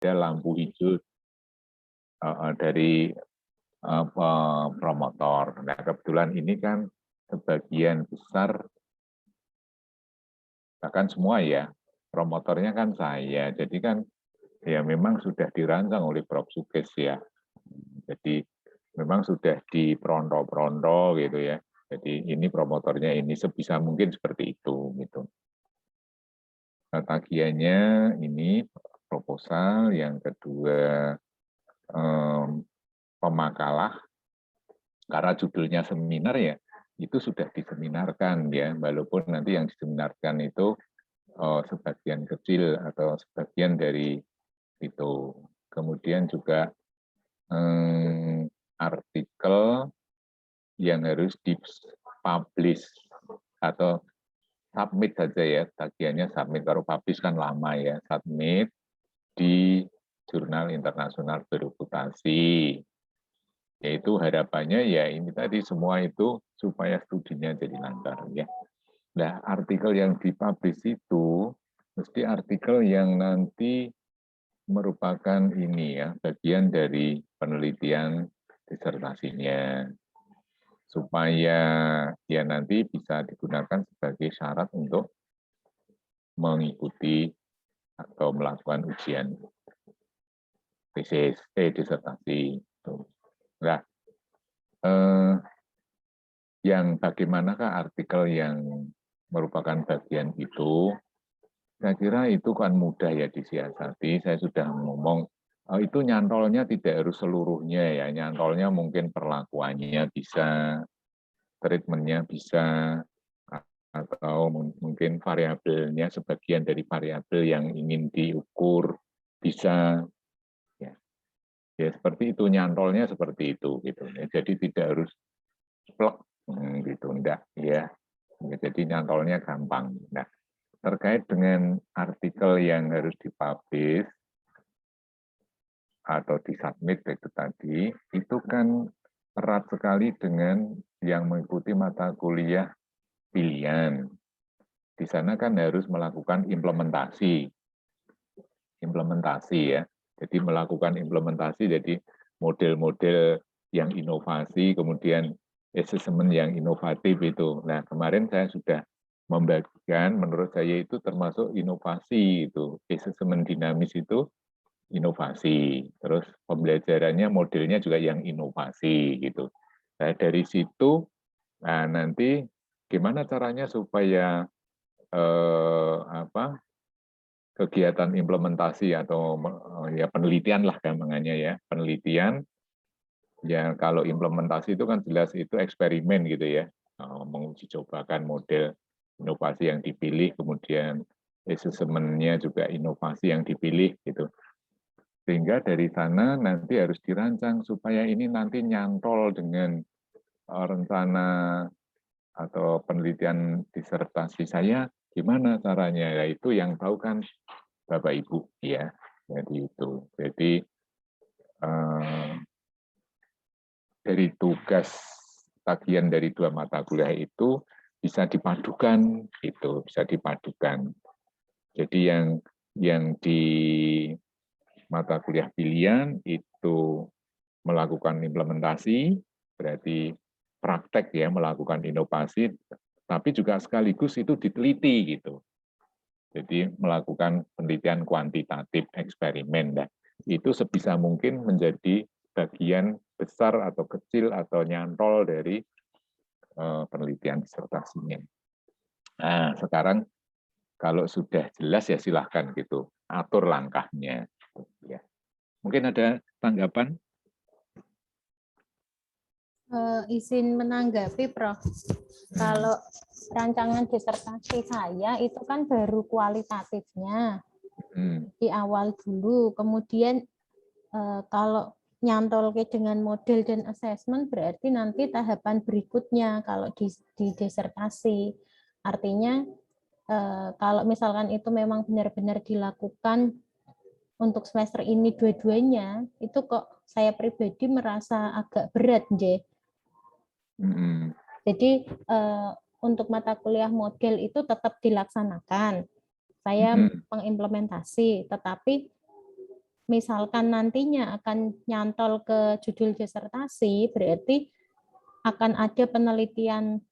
lampu hijau dari promotor. Nah, kebetulan ini kan sebagian besar, bahkan semua ya, promotornya kan saya. Jadi kan ya memang sudah dirancang oleh Prof. Sukes ya. Jadi memang sudah diperonto-peronto gitu ya. Jadi ini promotornya ini sebisa mungkin seperti itu gitu. Nah, tagihannya ini proposal, yang kedua pemakalah, karena judulnya seminar ya, itu sudah diseminarkan ya, walaupun nanti yang diseminarkan itu sebagian kecil atau sebagian dari itu. Kemudian juga artikel yang harus dipublish atau submit saja ya, tagihannya submit, kalau publish kan lama ya, submit di jurnal internasional bereputasi. Yaitu harapannya ya ini tadi semua itu supaya studinya jadi lancar ya. Nah, artikel yang dipublish itu mesti artikel yang nanti merupakan ini ya, bagian dari penelitian disertasinya, supaya ya nanti bisa digunakan sebagai syarat untuk mengikuti atau melakukan ujian tesis, disertasi. Nah, yang bagaimanakah artikel yang merupakan bagian itu? Saya kira itu kan mudah ya disiasati. Saya sudah ngomong, itu nyantolnya tidak harus seluruhnya ya, nyantolnya mungkin perlakuannya bisa, treatmentnya bisa, atau mungkin variabelnya sebagian dari variabel yang ingin diukur bisa, ya, ya seperti itu, nyantolnya seperti itu gitu. Jadi tidak harus plek gitu, enggak ya. Jadi nyantolnya gampang. Nah, terkait dengan artikel yang harus dipublish atau disubmit itu tadi, itu kan erat sekali dengan yang mengikuti mata kuliah pilihan. Di sana kan harus melakukan implementasi ya. Jadi melakukan implementasi, jadi model-model yang inovasi, kemudian assessment yang inovatif itu. Nah, kemarin saya sudah membagikan, menurut saya itu termasuk inovasi itu. Assessment dinamis itu inovasi. Terus pembelajarannya modelnya juga yang inovasi gitu. Nah, dari situ nanti gimana caranya supaya kegiatan implementasi atau ya penelitian lah gampangannya ya, penelitian ya, kalau implementasi itu kan jelas itu eksperimen gitu ya, menguji cobakan model inovasi yang dipilih, kemudian assessment-nya juga inovasi yang dipilih gitu. Sehingga dari sana nanti harus dirancang supaya ini nanti nyantol dengan rencana atau penelitian disertasi saya, gimana caranya, yaitu yang tahu kan Bapak Ibu ya. Jadi itu. Jadi dari tugas tagihan dari dua mata kuliah itu bisa dipadukan, itu bisa dipadukan. Jadi yang di mata kuliah pilihan itu melakukan implementasi, berarti praktek ya, melakukan inovasi, tapi juga sekaligus itu diteliti gitu. Jadi melakukan penelitian kuantitatif eksperimen. Nah, itu sebisa mungkin menjadi bagian besar atau kecil atau nyantol dari penelitian disertasinya. Nah, sekarang kalau sudah jelas ya silahkan gitu, atur langkahnya. Ya. Mungkin ada tanggapan? Izin menanggapi, Prof. Kalau rancangan disertasi saya itu kan baru kualitatifnya di awal dulu, kemudian kalau nyantol dengan model dan assessment berarti nanti tahapan berikutnya kalau di disertasi. Artinya kalau misalkan itu memang benar-benar dilakukan untuk semester ini dua-duanya, itu kok saya pribadi merasa agak berat, J. Jadi untuk mata kuliah model itu tetap dilaksanakan. Saya mengimplementasi, tetapi misalkan nantinya akan nyantol ke judul disertasi, berarti akan ada penelitian,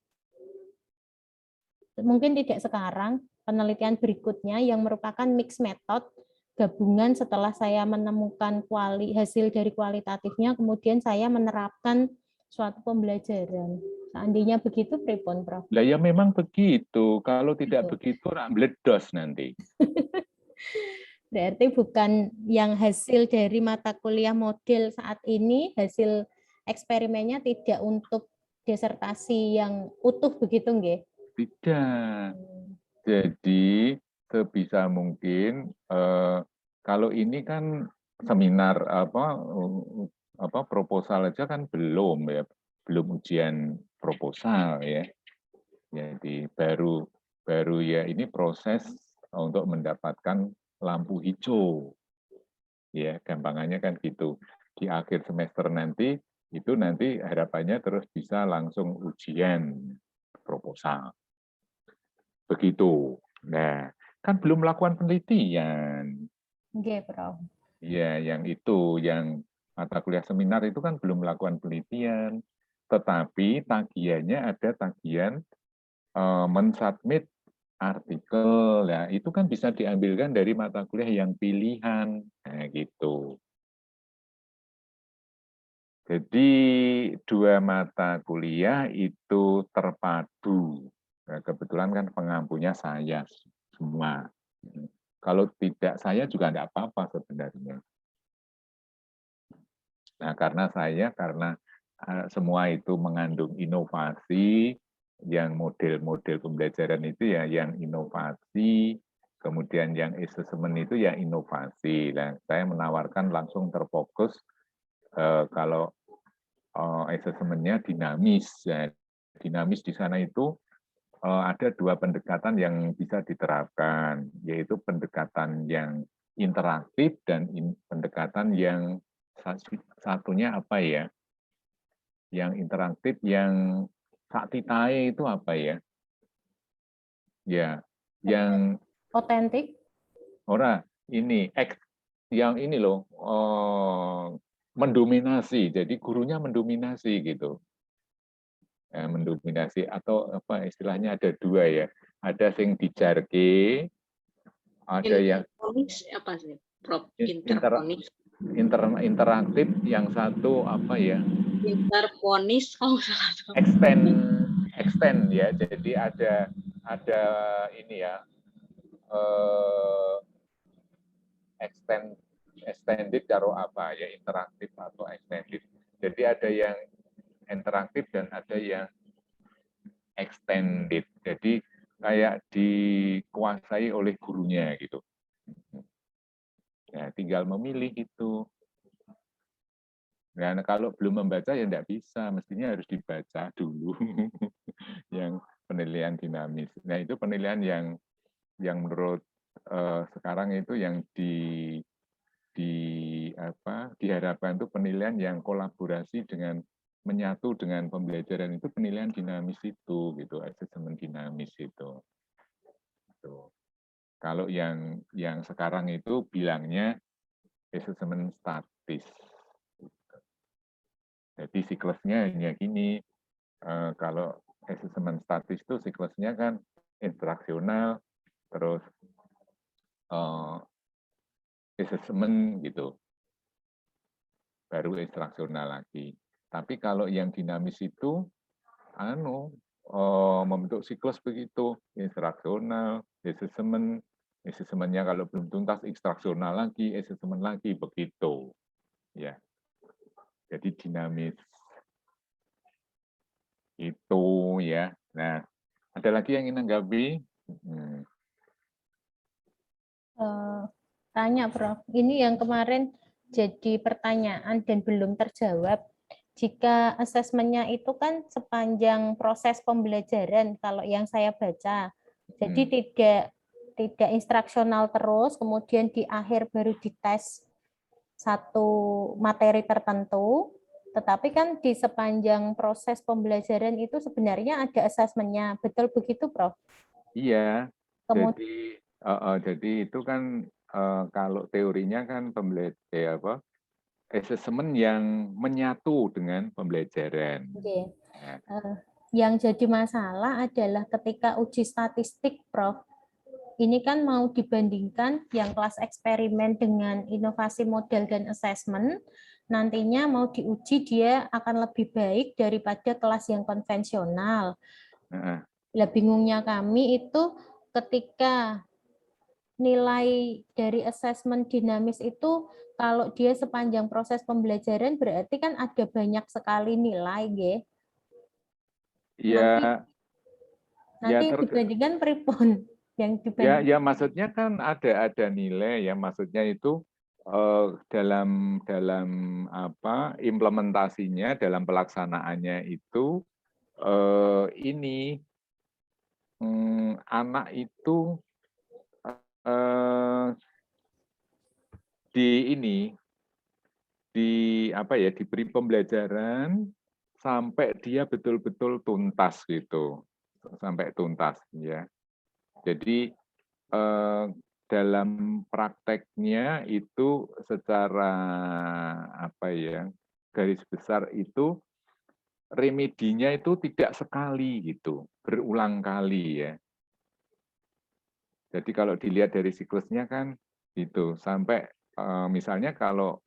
mungkin tidak sekarang, penelitian berikutnya yang merupakan mix method, gabungan setelah saya menemukan hasil dari kualitatifnya, kemudian saya menerapkan suatu pembelajaran. Seandainya begitu, pripun, Prof? Lah ya memang begitu. Kalau tidak Gitu. begitu, meledos nanti. Berarti bukan yang hasil dari mata kuliah model saat ini, hasil eksperimennya tidak untuk disertasi yang utuh begitu, nggih? Tidak. Jadi sebisa mungkin kalau ini kan seminar apa proposal aja kan belum ya, belum ujian proposal ya. Jadi baru ya ini proses untuk mendapatkan lampu hijau. Ya, gampangannya kan gitu. Di akhir semester nanti itu nanti harapannya terus bisa langsung ujian proposal. Begitu. Nah, kan belum melakukan penelitian. Nggih, Prof. Ya, yang mata kuliah seminar itu kan belum melakukan penelitian. Tetapi tagihannya ada tagihan mensubmit artikel. Nah, itu kan bisa diambilkan dari mata kuliah yang pilihan. Nah, gitu. Jadi dua mata kuliah itu terpadu. Nah, kebetulan kan pengampunya saya semua. Kalau tidak saya juga tidak apa-apa sebenarnya. Nah, karena semua itu mengandung inovasi, yang model-model pembelajaran itu ya yang inovasi, kemudian yang assessment itu ya inovasi. Nah, saya menawarkan langsung terfokus kalau assessment-nya dinamis. Ya, dinamis di sana itu ada dua pendekatan yang bisa diterapkan, yaitu pendekatan yang interaktif dan pendekatan yang satunya apa ya? Yang interaktif, yang saktitae itu apa ya? Ya, yang Otentik? ora ini yang ini loh mendominasi. Jadi gurunya mendominasi gitu. Ya, mendominasi atau apa istilahnya ada dua ya. Ada yang dijarke, ada yang Interponis apa sih, Prof? interaktif, yang satu apa ya? Interponis kalau salah. Extend ya. Jadi ada ini ya extended karo apa ya, interaktif atau extended. Jadi ada yang interaktif dan ada yang extended. Jadi kayak dikuasai oleh gurunya gitu. Ya, tinggal memilih itu. Nah, kalau belum membaca ya tidak bisa, mestinya harus dibaca dulu yang penilaian dinamis. Nah, itu penilaian yang menurut sekarang itu yang diharapkan itu penilaian yang kolaborasi dengan menyatu dengan pembelajaran, itu penilaian dinamis itu gitu, asesmen dinamis itu. Tuh. Kalau yang sekarang itu bilangnya asesmen statis. Jadi siklusnya hanya gini, kalau asesmen statis itu siklusnya kan instruksional, terus asesmen gitu, baru instruksional lagi. Tapi kalau yang dinamis itu, membentuk siklus begitu, instruksional, asesmen, asesmennya kalau belum tuntas instruksional lagi, asesmen lagi, begitu. Ya, jadi dinamis. Itu ya. Nah, ada lagi yang ingin menanggapi? Tanya, Prof. Ini yang kemarin jadi pertanyaan dan belum terjawab. Jika asesmennya itu kan sepanjang proses pembelajaran, kalau yang saya baca, jadi tidak instruksional terus, kemudian di akhir baru dites satu materi tertentu, tetapi kan di sepanjang proses pembelajaran itu sebenarnya ada asesmennya. Betul begitu, Prof? Iya. Kemudian, Jadi itu kan kalau teorinya kan assessment yang menyatu dengan pembelajaran. Oke. Ya. Yang jadi masalah adalah ketika uji statistik, Prof. Ini kan mau dibandingkan yang kelas eksperimen dengan inovasi model dan assessment, nantinya mau diuji dia akan lebih baik daripada kelas yang konvensional. Lah bingungnya kami itu ketika nilai dari assessment dinamis itu kalau dia sepanjang proses pembelajaran berarti kan ada banyak sekali nilai, ya. Nanti dibandingkan pripun yang dibandingkan. Ya maksudnya kan ada nilai ya, maksudnya itu dalam apa implementasinya, dalam pelaksanaannya itu ini anak itu diberi pembelajaran sampai dia betul-betul tuntas gitu, sampai tuntas ya. Jadi dalam prakteknya itu secara garis besar itu remedinya itu tidak sekali gitu, berulang kali ya. Jadi kalau dilihat dari siklusnya kan itu sampai misalnya kalau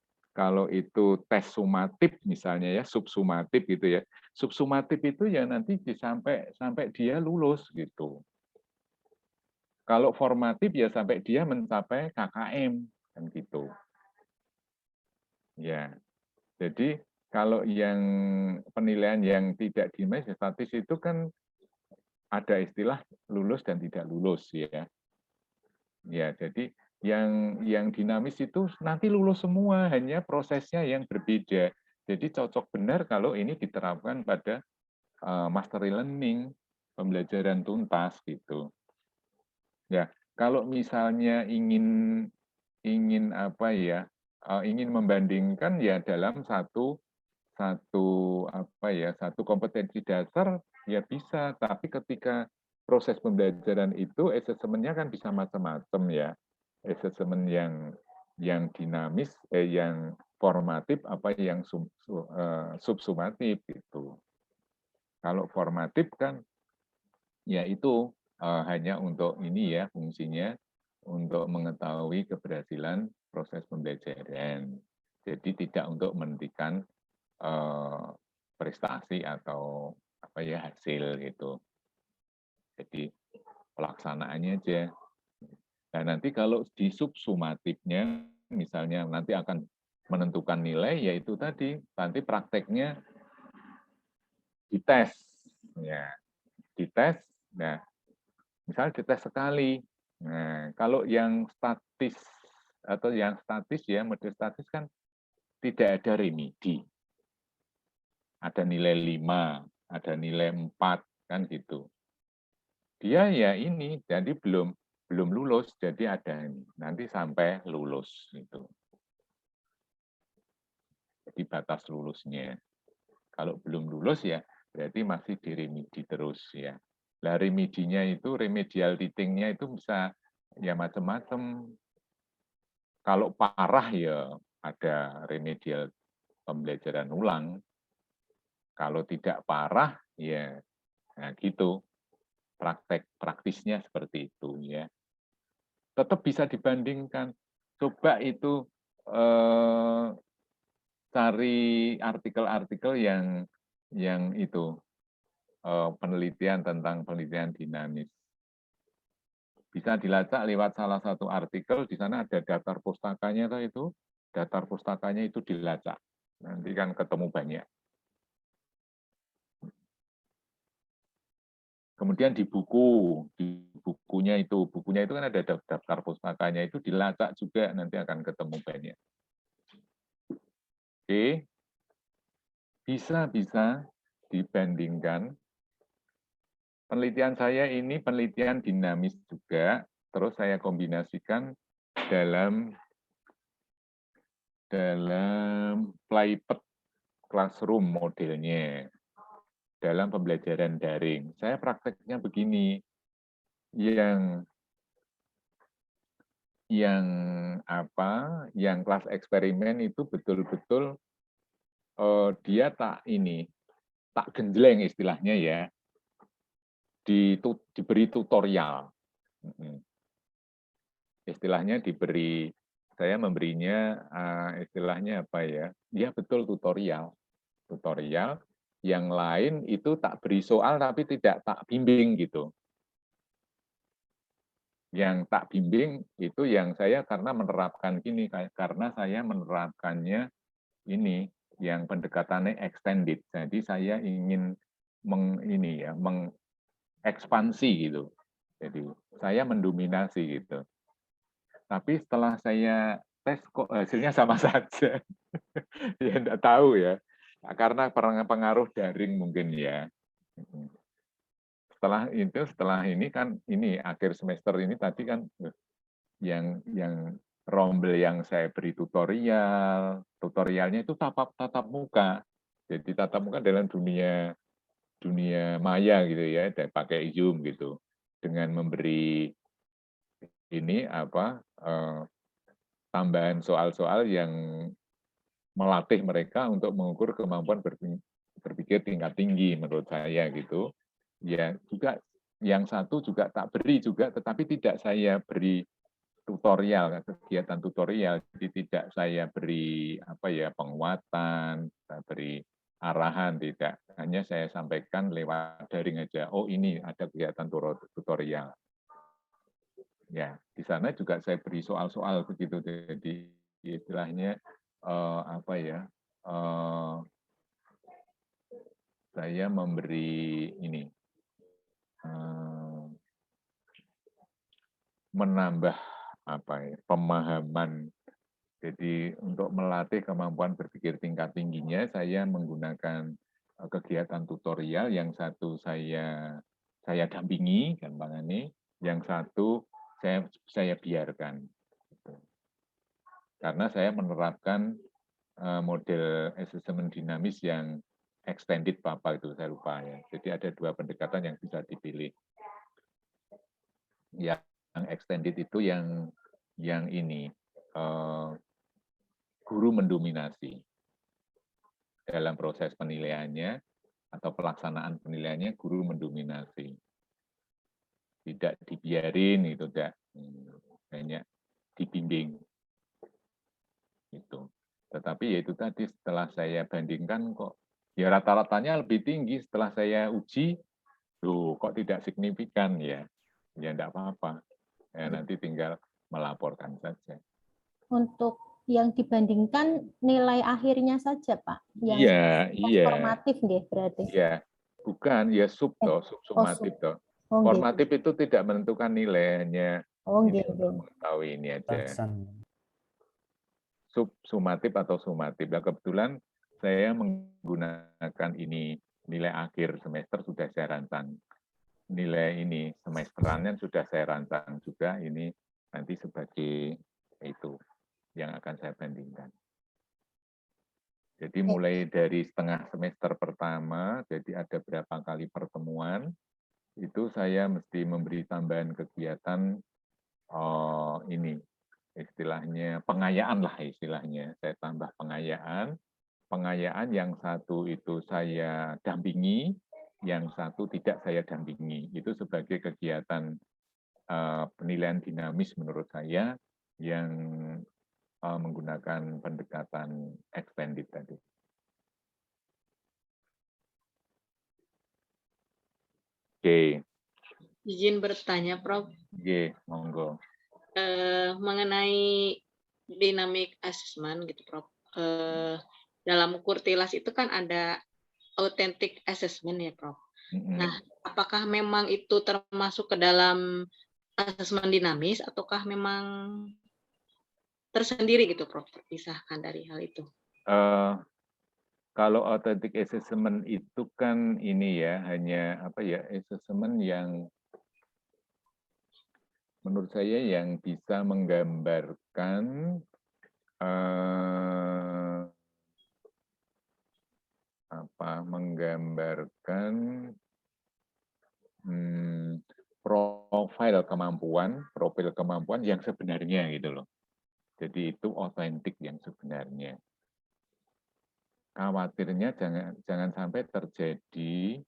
itu tes sumatif misalnya ya, subsumatif gitu ya. Subsumatif itu ya nanti sampai dia lulus gitu. Kalau formatif ya sampai dia mencapai KKM kan gitu. Ya. Jadi kalau yang penilaian yang tidak dinamis statis itu kan ada istilah lulus dan tidak lulus ya. Ya, jadi yang dinamis itu nanti lulus semua, hanya prosesnya yang berbeda. Jadi cocok benar kalau ini diterapkan pada mastery learning, pembelajaran tuntas gitu. Ya, kalau misalnya ingin ingin membandingkan ya dalam satu kompetensi dasar ya bisa, tapi ketika proses pembelajaran itu asesmennya kan bisa macam-macam ya. Asesmen yang dinamis, yang formatif, yang subsumatif gitu. Kalau formatif kan ya itu hanya untuk ini ya, fungsinya untuk mengetahui keberhasilan proses pembelajaran. Jadi tidak untuk menentukan prestasi atau hasil gitu. Jadi pelaksanaannya aja. Nah, nanti kalau di subsumatifnya misalnya nanti akan menentukan nilai, yaitu tadi nanti prakteknya dites. Ya, dites. Nah, misalnya dites sekali. Nah, kalau yang statis atau yang statis ya, model statis kan tidak ada remedi. Ada nilai 5, ada nilai 4 kan gitu. Dia ya ini jadi belum lulus, jadi ada ini. Nanti sampai lulus itu. Jadi batas lulusnya. Kalau belum lulus ya berarti masih di remedi terus ya. Nah, remedinya itu remedial titingnya itu bisa ya macam-macam. Kalau parah ya ada remedial pembelajaran ulang. Kalau tidak parah ya nah gitu. Praktisnya seperti itu ya. Tetap bisa dibandingkan. Coba itu cari artikel-artikel yang itu penelitian tentang penelitian dinamis. Bisa dilacak lewat salah satu artikel, di sana ada daftar pustakanya itu, daftar pustakanya itu dilacak. Nanti kan ketemu banyak. Kemudian di bukunya itu kan ada daftar pustakanya itu dilacak juga, nanti akan ketemu banyak. Oke, bisa dibandingkan. Penelitian saya ini penelitian dinamis juga, terus saya kombinasikan dalam Playpad Classroom modelnya, dalam pembelajaran daring. Saya prakteknya begini, yang yang yang kelas eksperimen itu betul-betul dia tak genjleng istilahnya ya, diberi tutorial. Istilahnya saya memberinya istilahnya apa ya? Ya betul tutorial. Tutorial yang lain itu tak beri soal tapi tidak tak bimbing gitu. Yang tak bimbing itu yang saya karena menerapkan karena saya menerapkannya ini yang pendekatannya extended. Jadi saya ingin mengekspansi gitu. Jadi saya mendominasi gitu. Tapi setelah saya tes kok hasilnya sama saja. Ya enggak tahu ya. Karena pengaruh daring mungkin ya. Setelah ini kan akhir semester ini tadi kan yang rombel yang saya beri tutorialnya itu tatap muka. Jadi tatap muka dalam dunia maya gitu ya, dan pakai Zoom gitu. Dengan memberi tambahan soal-soal yang melatih mereka untuk mengukur kemampuan berpikir tingkat tinggi menurut saya gitu. Ya, juga yang satu juga tak beri juga, tetapi tidak saya beri tutorial, kegiatan tutorial, jadi tidak saya beri penguatan, saya beri arahan, tidak. Hanya saya sampaikan lewat daring aja. Oh ini ada kegiatan tutorial. Ya, di sana juga saya beri soal-soal begitu. Jadi istilahnya saya memberi menambah pemahaman. Jadi untuk melatih kemampuan berpikir tingkat tingginya, saya menggunakan kegiatan tutorial. Yang satu saya dampingi, gampangane. Yang satu saya biarkan. Karena saya menerapkan model asesmen dinamis yang extended itu saya lupa ya. Jadi ada dua pendekatan yang bisa dipilih. Yang extended itu yang guru mendominasi dalam proses penilaiannya atau pelaksanaan penilaiannya, guru mendominasi, tidak dibiarin itu, tidak banyak dibimbing itu. Tetapi ya itu tadi setelah saya bandingkan kok ya rata-ratanya lebih tinggi setelah saya uji, kok tidak signifikan ya enggak apa-apa. Ya, nanti tinggal melaporkan saja. Untuk yang dibandingkan nilai akhirnya saja, Pak. Yang formatif deh berarti. Iya, bukan ya subsumatif toh. Formatif itu tidak menentukan nilainya. Ini untuk mengetahui ini aja. Subsumatif atau sumatif. Nah, kebetulan saya menggunakan nilai akhir semester sudah saya rancang. Nilai semesterannya sudah saya rancang juga ini nanti sebagai itu yang akan saya bandingkan. Jadi mulai dari setengah semester pertama, jadi ada berapa kali pertemuan, itu saya mesti memberi tambahan kegiatan istilahnya pengayaan lah istilahnya. Saya tambah pengayaan. Pengayaan yang satu itu saya dampingi, yang satu tidak saya dampingi. Itu sebagai kegiatan penilaian dinamis menurut saya yang menggunakan pendekatan extended tadi. Oke. Izin bertanya, Prof. Oke, monggo. Mengenai dynamic assessment gitu, Prof. Dalam Kurtilas itu kan ada authentic assessment ya, Prof. Nah, apakah memang itu termasuk ke dalam asesmen dinamis ataukah memang tersendiri gitu, Prof, terpisahkan dari hal itu? Kalau authentic assessment itu kan hanya assessment yang menurut saya yang bisa menggambarkan profil kemampuan yang sebenarnya gitu loh. Jadi itu otentik yang sebenarnya. Khawatirnya jangan sampai terjadi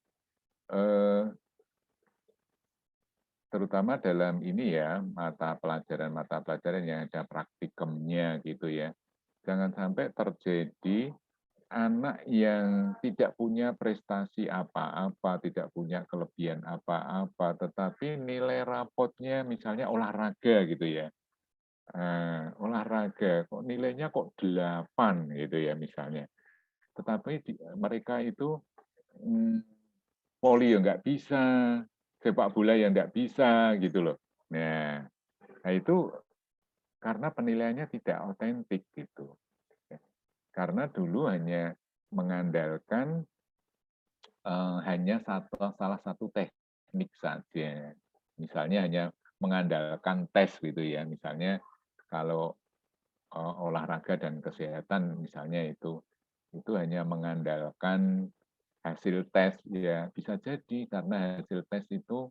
terutama dalam ini ya mata pelajaran yang ada praktikumnya gitu ya. Jangan sampai terjadi anak yang tidak punya prestasi apa-apa, tidak punya kelebihan apa-apa, tetapi nilai rapotnya misalnya olahraga gitu ya. Olahraga kok nilainya kok 8 gitu ya misalnya. Tetapi mereka itu voli ya nggak bisa, sepak bola yang nggak bisa gitu loh. Nah itu karena penilaiannya tidak otentik gitu. Karena dulu hanya mengandalkan hanya salah satu teknik saja. Misalnya hanya mengandalkan tes gitu ya. Misalnya kalau olahraga dan kesehatan misalnya itu hanya mengandalkan hasil tes ya bisa jadi karena hasil tes itu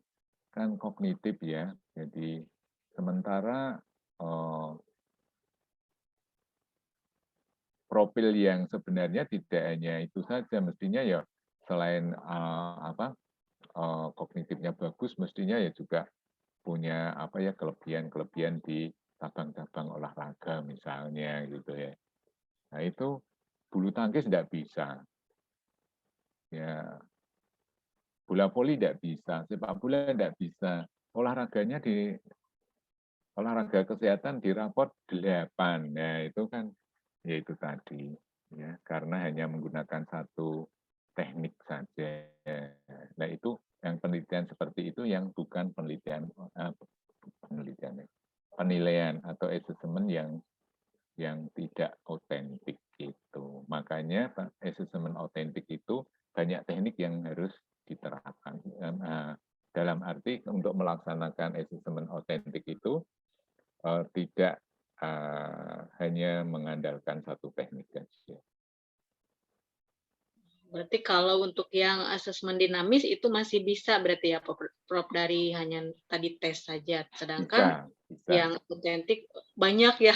kan kognitif ya. Jadi sementara profil yang sebenarnya tidak hanya itu saja, mestinya ya selain kognitifnya bagus, mestinya ya juga punya kelebihan di cabang-cabang olahraga misalnya gitu ya. Nah itu bulu tangkis tidak bisa, ya bola voli tidak bisa, sepak bola tidak bisa, olahraganya di olahraga kesehatan di raport 8. Nah, itu kan ya itu tadi ya, karena hanya menggunakan satu teknik saja. Nah, itu yang penelitian seperti itu yang bukan penilaian atau asesmen yang tidak otentik itu. Makanya asesmen otentik itu banyak teknik yang harus diterapkan. Dalam arti untuk melaksanakan asesmen otentik itu tidak hanya mengandalkan satu teknik saja. Berarti kalau untuk yang asesmen dinamis itu masih bisa berarti ya Prof dari hanya tadi tes saja. Sedangkan bisa. yang otentik banyak ya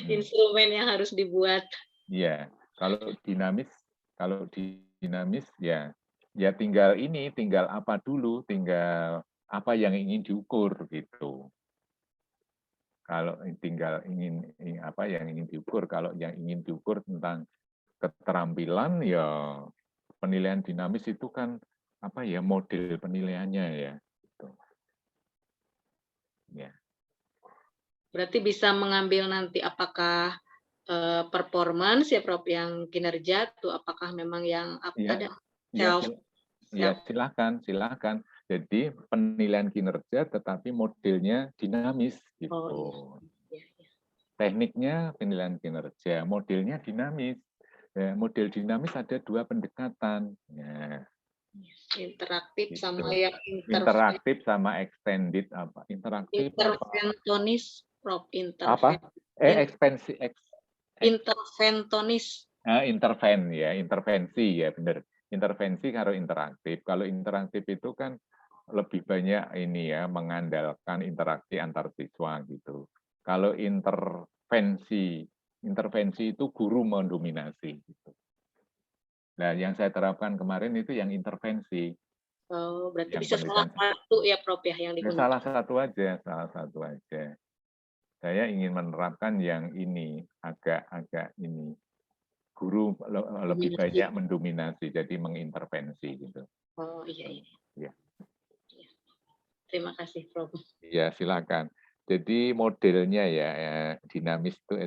instrumen yang harus dibuat. Iya, kalau dinamis ya tinggal apa dulu, tinggal apa yang ingin diukur gitu. Kalau tinggal apa yang ingin diukur, kalau yang ingin diukur tentang keterampilan ya penilaian dinamis itu kan apa ya model penilaiannya ya. Gitu. Ya. Berarti bisa mengambil nanti apakah performance ya Prof yang kinerja tuh apakah memang yang ada self silakan. Jadi penilaian kinerja tetapi modelnya dinamis gitu. Oh, iya. Tekniknya penilaian kinerja, modelnya dinamis. Ya, model dinamis ada 2 pendekatan. Ya. Interaktif Gitu. sama yang interaktif sama extended apa? Interaktif interventonis, Prof. Apa? Interventonis. Intervensi ya benar. Intervensi kalau interaktif. Kalau interaktif itu kan lebih banyak ini ya mengandalkan interaksi antar siswa gitu. Kalau intervensi itu guru mendominasi gitu. Nah, yang saya terapkan kemarin itu yang intervensi. Oh, berarti bisa salah satu ya Prof ya yang digunakan. Salah satu aja. Saya ingin menerapkan yang ini agak ini guru lebih banyak mendominasi, jadi mengintervensi gitu. Oh iya. Ya. Terima kasih Prof. Ya silakan. Jadi modelnya ya dinamis itu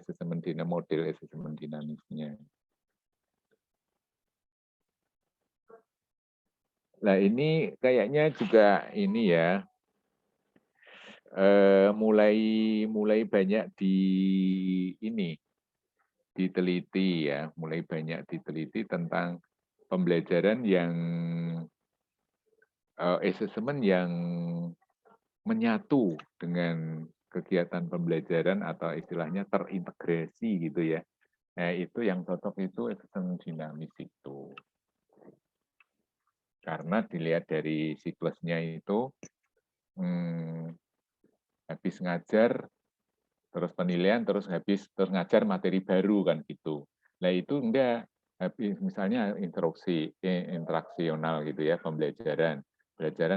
model asesmen dinamisnya. Nah ini kayaknya juga ini ya mulai banyak diteliti ya, mulai banyak diteliti tentang pembelajaran yang asesmen yang menyatu dengan kegiatan pembelajaran atau istilahnya terintegrasi gitu ya. Nah, itu yang cocok itu asesmen dinamis itu. Karena dilihat dari siklusnya itu habis ngajar, terus penilaian, terus ngajar materi baru kan gitu. Nah itu enggak, habis misalnya interaksional gitu ya, pembelajaran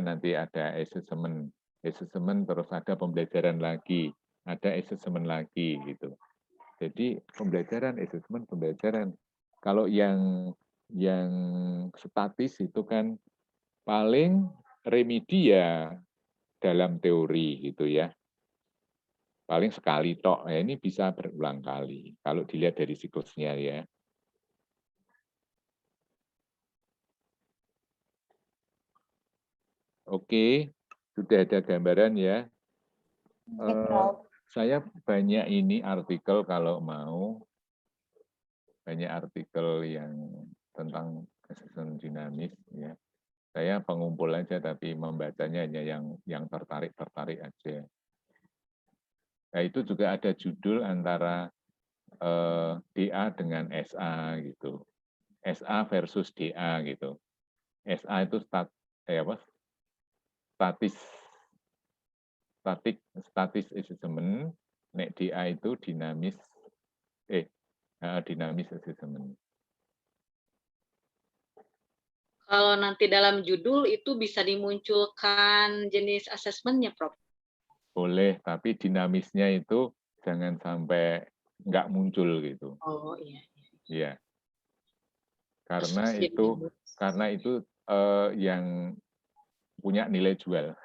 nanti ada assessment terus ada pembelajaran lagi, ada assessment lagi gitu. Jadi pembelajaran, assessment, pembelajaran. Kalau yang statis itu kan paling remedi ya dalam teori gitu ya. Paling sekali tok. Ya, ini bisa berulang kali kalau dilihat dari siklusnya ya. Oke, sudah ada gambaran ya. Saya banyak ini artikel kalau mau, banyak artikel yang tentang assessment dinamis ya. Saya pengumpul aja tapi membacanya hanya yang tertarik aja. Nah itu juga ada judul antara DA dengan SA gitu. SA versus DA gitu. SA itu static assessment, nek DA itu dinamis assessment. Kalau nanti dalam judul itu bisa dimunculkan jenis asesmennya, Prof. Boleh, tapi dinamisnya itu jangan sampai nggak muncul gitu. Oh iya. Iya. Karena itu yang punya nilai jual.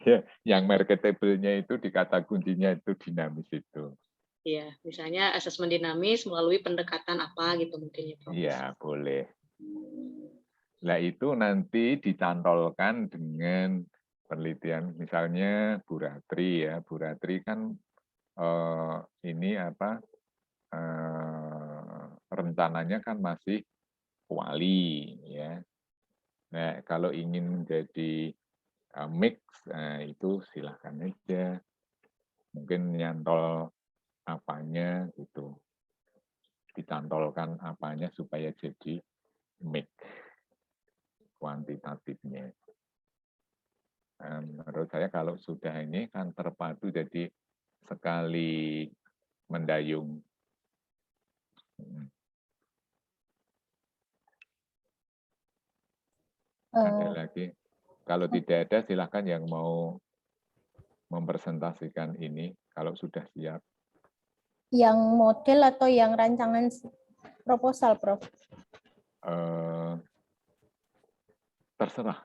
Ya, yang marketable-nya itu di kata kuncinya itu dinamis itu. Iya, misalnya asesmen dinamis melalui pendekatan apa gitu mungkin ya, Prof. Iya, boleh. Nah, itu nanti dicantolkan dengan penelitian, misalnya Bu Ratri ya. Bu Ratri kan ini rencananya kan masih kuali ya. Nah, kalau ingin menjadi mix, itu silahkan aja. Mungkin nyantol apanya gitu. Dicantolkan apanya supaya jadi mix kuantitatifnya. Menurut saya kalau sudah ini kan terpadu jadi sekali mendayung. Ada lagi. Kalau tidak ada, silakan yang mau mempresentasikan ini kalau sudah siap. Yang model atau yang rancangan proposal, Prof? Terserah.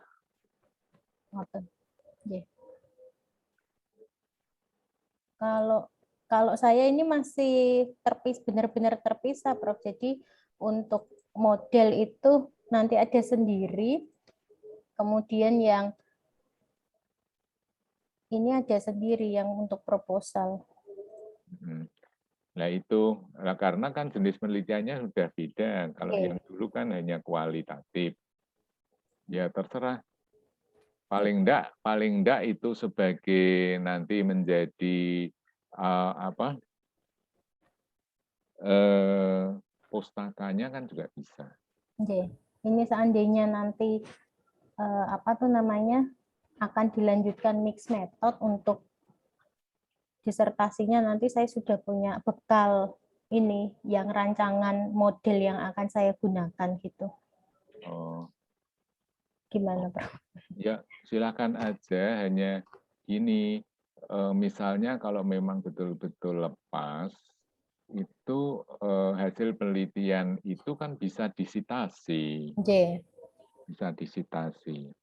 Yeah. Kalau saya ini masih benar-benar terpisah, Prof. Jadi untuk model itu nanti ada sendiri, kemudian yang ini ada sendiri yang untuk proposal. Nah itu, karena kan jenis penelitiannya sudah beda. Kalau yang dulu kan hanya kualitatif. Ya terserah. Paling enggak itu sebagai nanti menjadi pustakanya kan juga bisa. Oke. Ini seandainya nanti akan dilanjutkan mix method untuk disertasinya, nanti saya sudah punya bekal ini yang rancangan model yang akan saya gunakan gitu. Oh. Gimana, Prof? Ya silakan aja, hanya gini, misalnya kalau memang betul-betul lepas, itu hasil penelitian itu kan bisa disitasi. Bisa disitasi.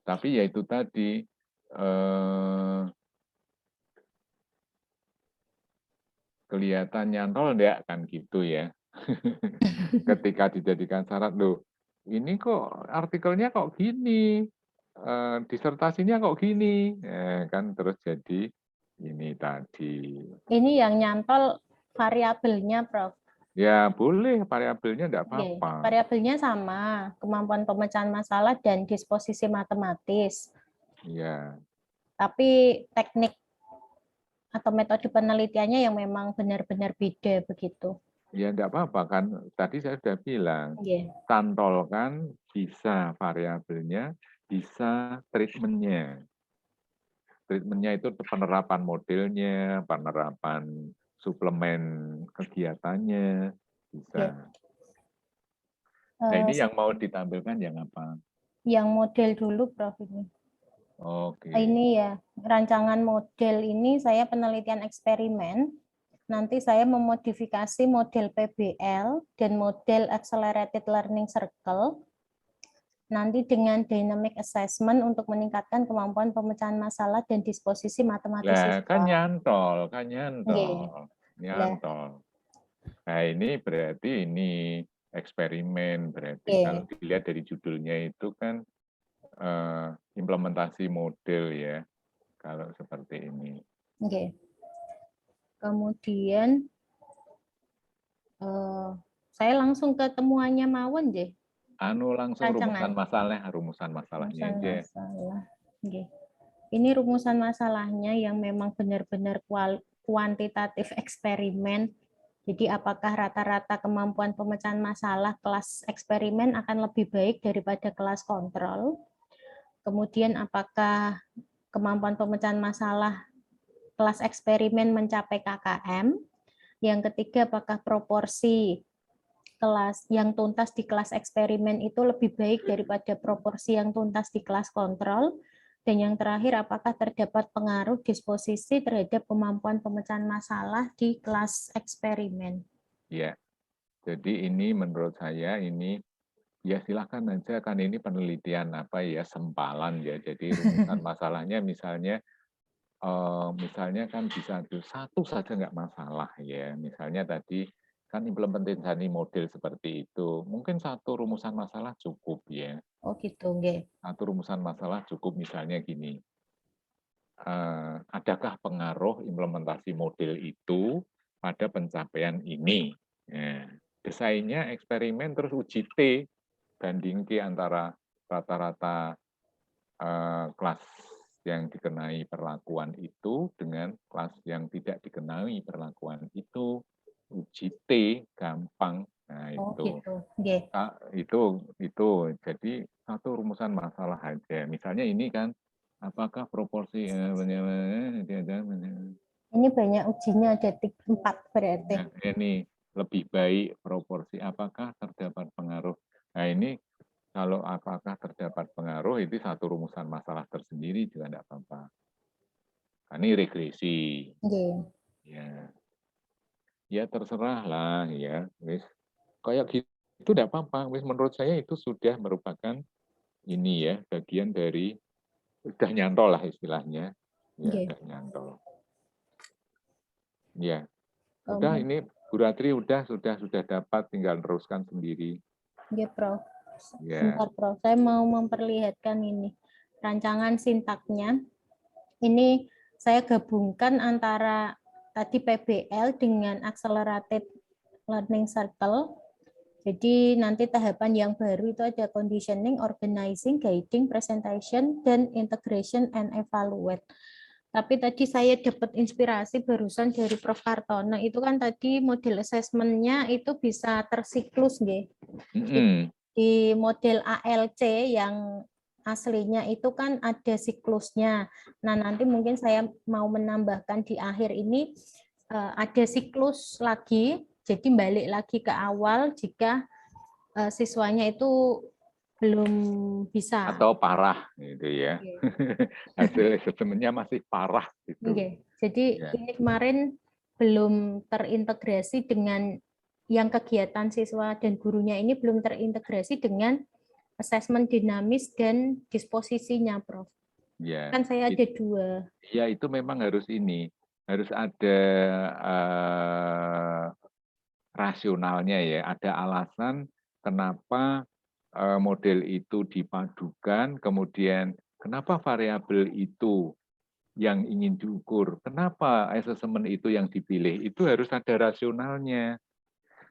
Tapi ya itu tadi, kelihatan nyantol enggak kan gitu ya. Ketika dijadikan syarat, loh ini kok artikelnya kok gini, disertasinya kok gini, kan terus jadi ini tadi. Ini yang nyantol variabelnya, Prof. Ya boleh, variabelnya enggak apa-apa. Variabelnya sama, kemampuan pemecahan masalah dan disposisi matematis. Iya. Tapi teknik atau metode penelitiannya yang memang benar-benar beda begitu. Ya enggak apa-apa kan, tadi saya sudah bilang, cantolkan bisa variabelnya, bisa treatment-nya. Treatment-nya itu penerapan modelnya, penerapan suplemen kegiatannya, bisa. Oke. Nah, ini yang mau Sekarang ditampilkan yang apa? yang model dulu, Prof. Ini. Oke. Ini ya, rancangan model ini saya penelitian eksperimen. Nanti saya memodifikasi model PBL dan model Accelerated Learning Circle. Nanti dengan dynamic assessment untuk meningkatkan kemampuan pemecahan masalah dan disposisi matematis Lah, kan siswa. nyantol, Nggih. Lah, nyantol. Nah, ini berarti ini eksperimen, berarti kalau nggih. dilihat dari judulnya itu kan implementasi model ya, kalau seperti ini. Nggih. Kemudian saya langsung ke temuannya mawon nggih. Langsung Rancangan. rumusan masalahnya Rumusan aja. masalah. Nggih. Ini rumusan masalahnya yang memang benar-benar kuantitatif eksperimen. Jadi apakah rata-rata kemampuan pemecahan masalah kelas eksperimen akan lebih baik daripada kelas kontrol? Kemudian apakah kemampuan pemecahan masalah kelas eksperimen mencapai KKM? Yang ketiga, apakah proporsi kelas yang tuntas di kelas eksperimen itu lebih baik daripada proporsi yang tuntas di kelas kontrol? Dan yang terakhir, apakah terdapat pengaruh disposisi terhadap kemampuan pemecahan masalah di kelas eksperimen? Ya, jadi ini menurut saya ini ya silakan aja kan ini penelitian apa ya sempalan ya. Jadi rumusan masalahnya misalnya kan bisa satu saja nggak masalah ya. Misalnya tadi kan implementasi model seperti itu. Mungkin satu rumusan masalah cukup ya. Oh gitu, nggih. Satu rumusan masalah cukup misalnya gini. Adakah pengaruh implementasi model itu pada pencapaian ini? Ya. Desainnya eksperimen terus uji T bandingke antara rata-rata kelas yang dikenai perlakuan itu dengan kelas yang tidak dikenai perlakuan itu. Uji T gampang. Nah, Oh itu. gitu, nggih. Itu. Jadi satu rumusan masalah aja. Misalnya ini kan apakah proporsi Ini banyak ujinya, ada 4 berarti. ini lebih baik proporsi apakah terdapat pengaruh. Nah, ini kalau apakah terdapat pengaruh itu satu rumusan masalah tersendiri juga tidak apa-apa. Ini regresi. Nggih. Ya, ya terserah lah ya. Wis kayak gitu itu tidak apa-apa. Wis menurut saya itu sudah merupakan ini ya bagian dari udah nyantol lah istilahnya. Ya, Nggih. udah nyantol. Ya, udah Kemudian, ini Bu Ratri sudah dapat tinggal teruskan sendiri. nggih, Prof. Ya. Bentar, Prof. Saya mau memperlihatkan ini rancangan sintaknya. Ini saya gabungkan antara tadi PBL dengan Accelerated Learning Circle. Jadi nanti tahapan yang baru itu ada conditioning, organizing, guiding, presentation, dan integration and evaluate. Tapi tadi saya dapat inspirasi barusan dari Prof. Kartono, itu kan tadi model assessment-nya itu bisa tersiklus, nggih. Di model ALC yang aslinya itu kan ada siklusnya. Nah, nanti mungkin saya mau menambahkan di akhir ini ada siklus lagi, jadi balik lagi ke awal jika siswanya itu belum bisa. Atau parah gitu ya. Hasil assessment-nya masih parah gitu. Jadi Ya. ini kemarin belum terintegrasi dengan yang kegiatan siswa dan gurunya ini belum terintegrasi dengan asesmen dinamis dan disposisinya, Prof. Ya. Kan saya ada 2. Ya itu memang harus ada rasionalnya ya, ada alasan kenapa model itu dipadukan, kemudian kenapa variabel itu yang ingin diukur, kenapa asesmen itu yang dipilih, itu harus ada rasionalnya.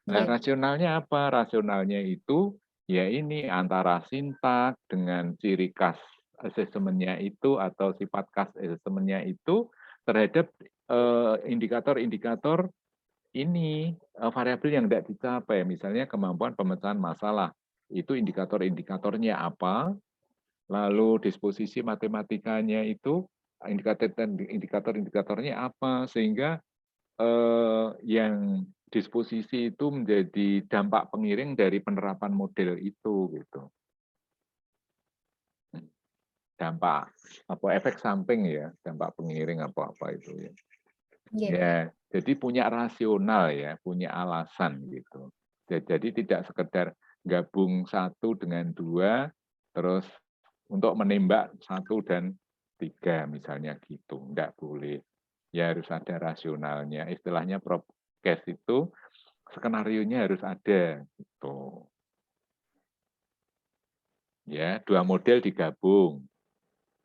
Nah, rasionalnya apa? Rasionalnya itu ya ini antara sintak dengan ciri khas asesmennya itu atau sifat khas asesmennya itu terhadap indikator-indikator ini variabel yang tidak dicapai, misalnya kemampuan pemecahan masalah. Itu indikator-indikatornya apa? lalu disposisi matematikanya itu indikator-indikatornya apa, sehingga yang disposisi itu menjadi dampak pengiring dari penerapan model itu gitu. Dampak apa efek samping ya, dampak pengiring apa itu ya. Ya, jadi punya rasional ya, punya alasan gitu. Jadi tidak sekedar gabung 1 dengan 2 terus untuk menembak 1 dan 3 misalnya gitu, enggak boleh. Ya harus ada rasionalnya. Istilahnya Propcast itu skenarionya harus ada gitu. Ya, 2 model digabung.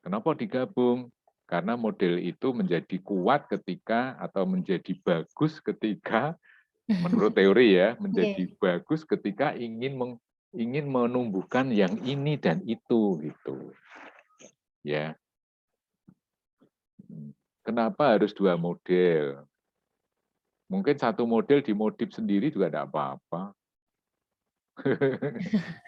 Kenapa digabung? Karena model itu menjadi kuat ketika atau menjadi bagus ketika menurut teori ya, menjadi bagus ketika ingin menumbuhkan yang ini dan itu gitu. Ya. Kenapa harus 2 model? Mungkin 1 model dimodif sendiri juga tidak apa-apa.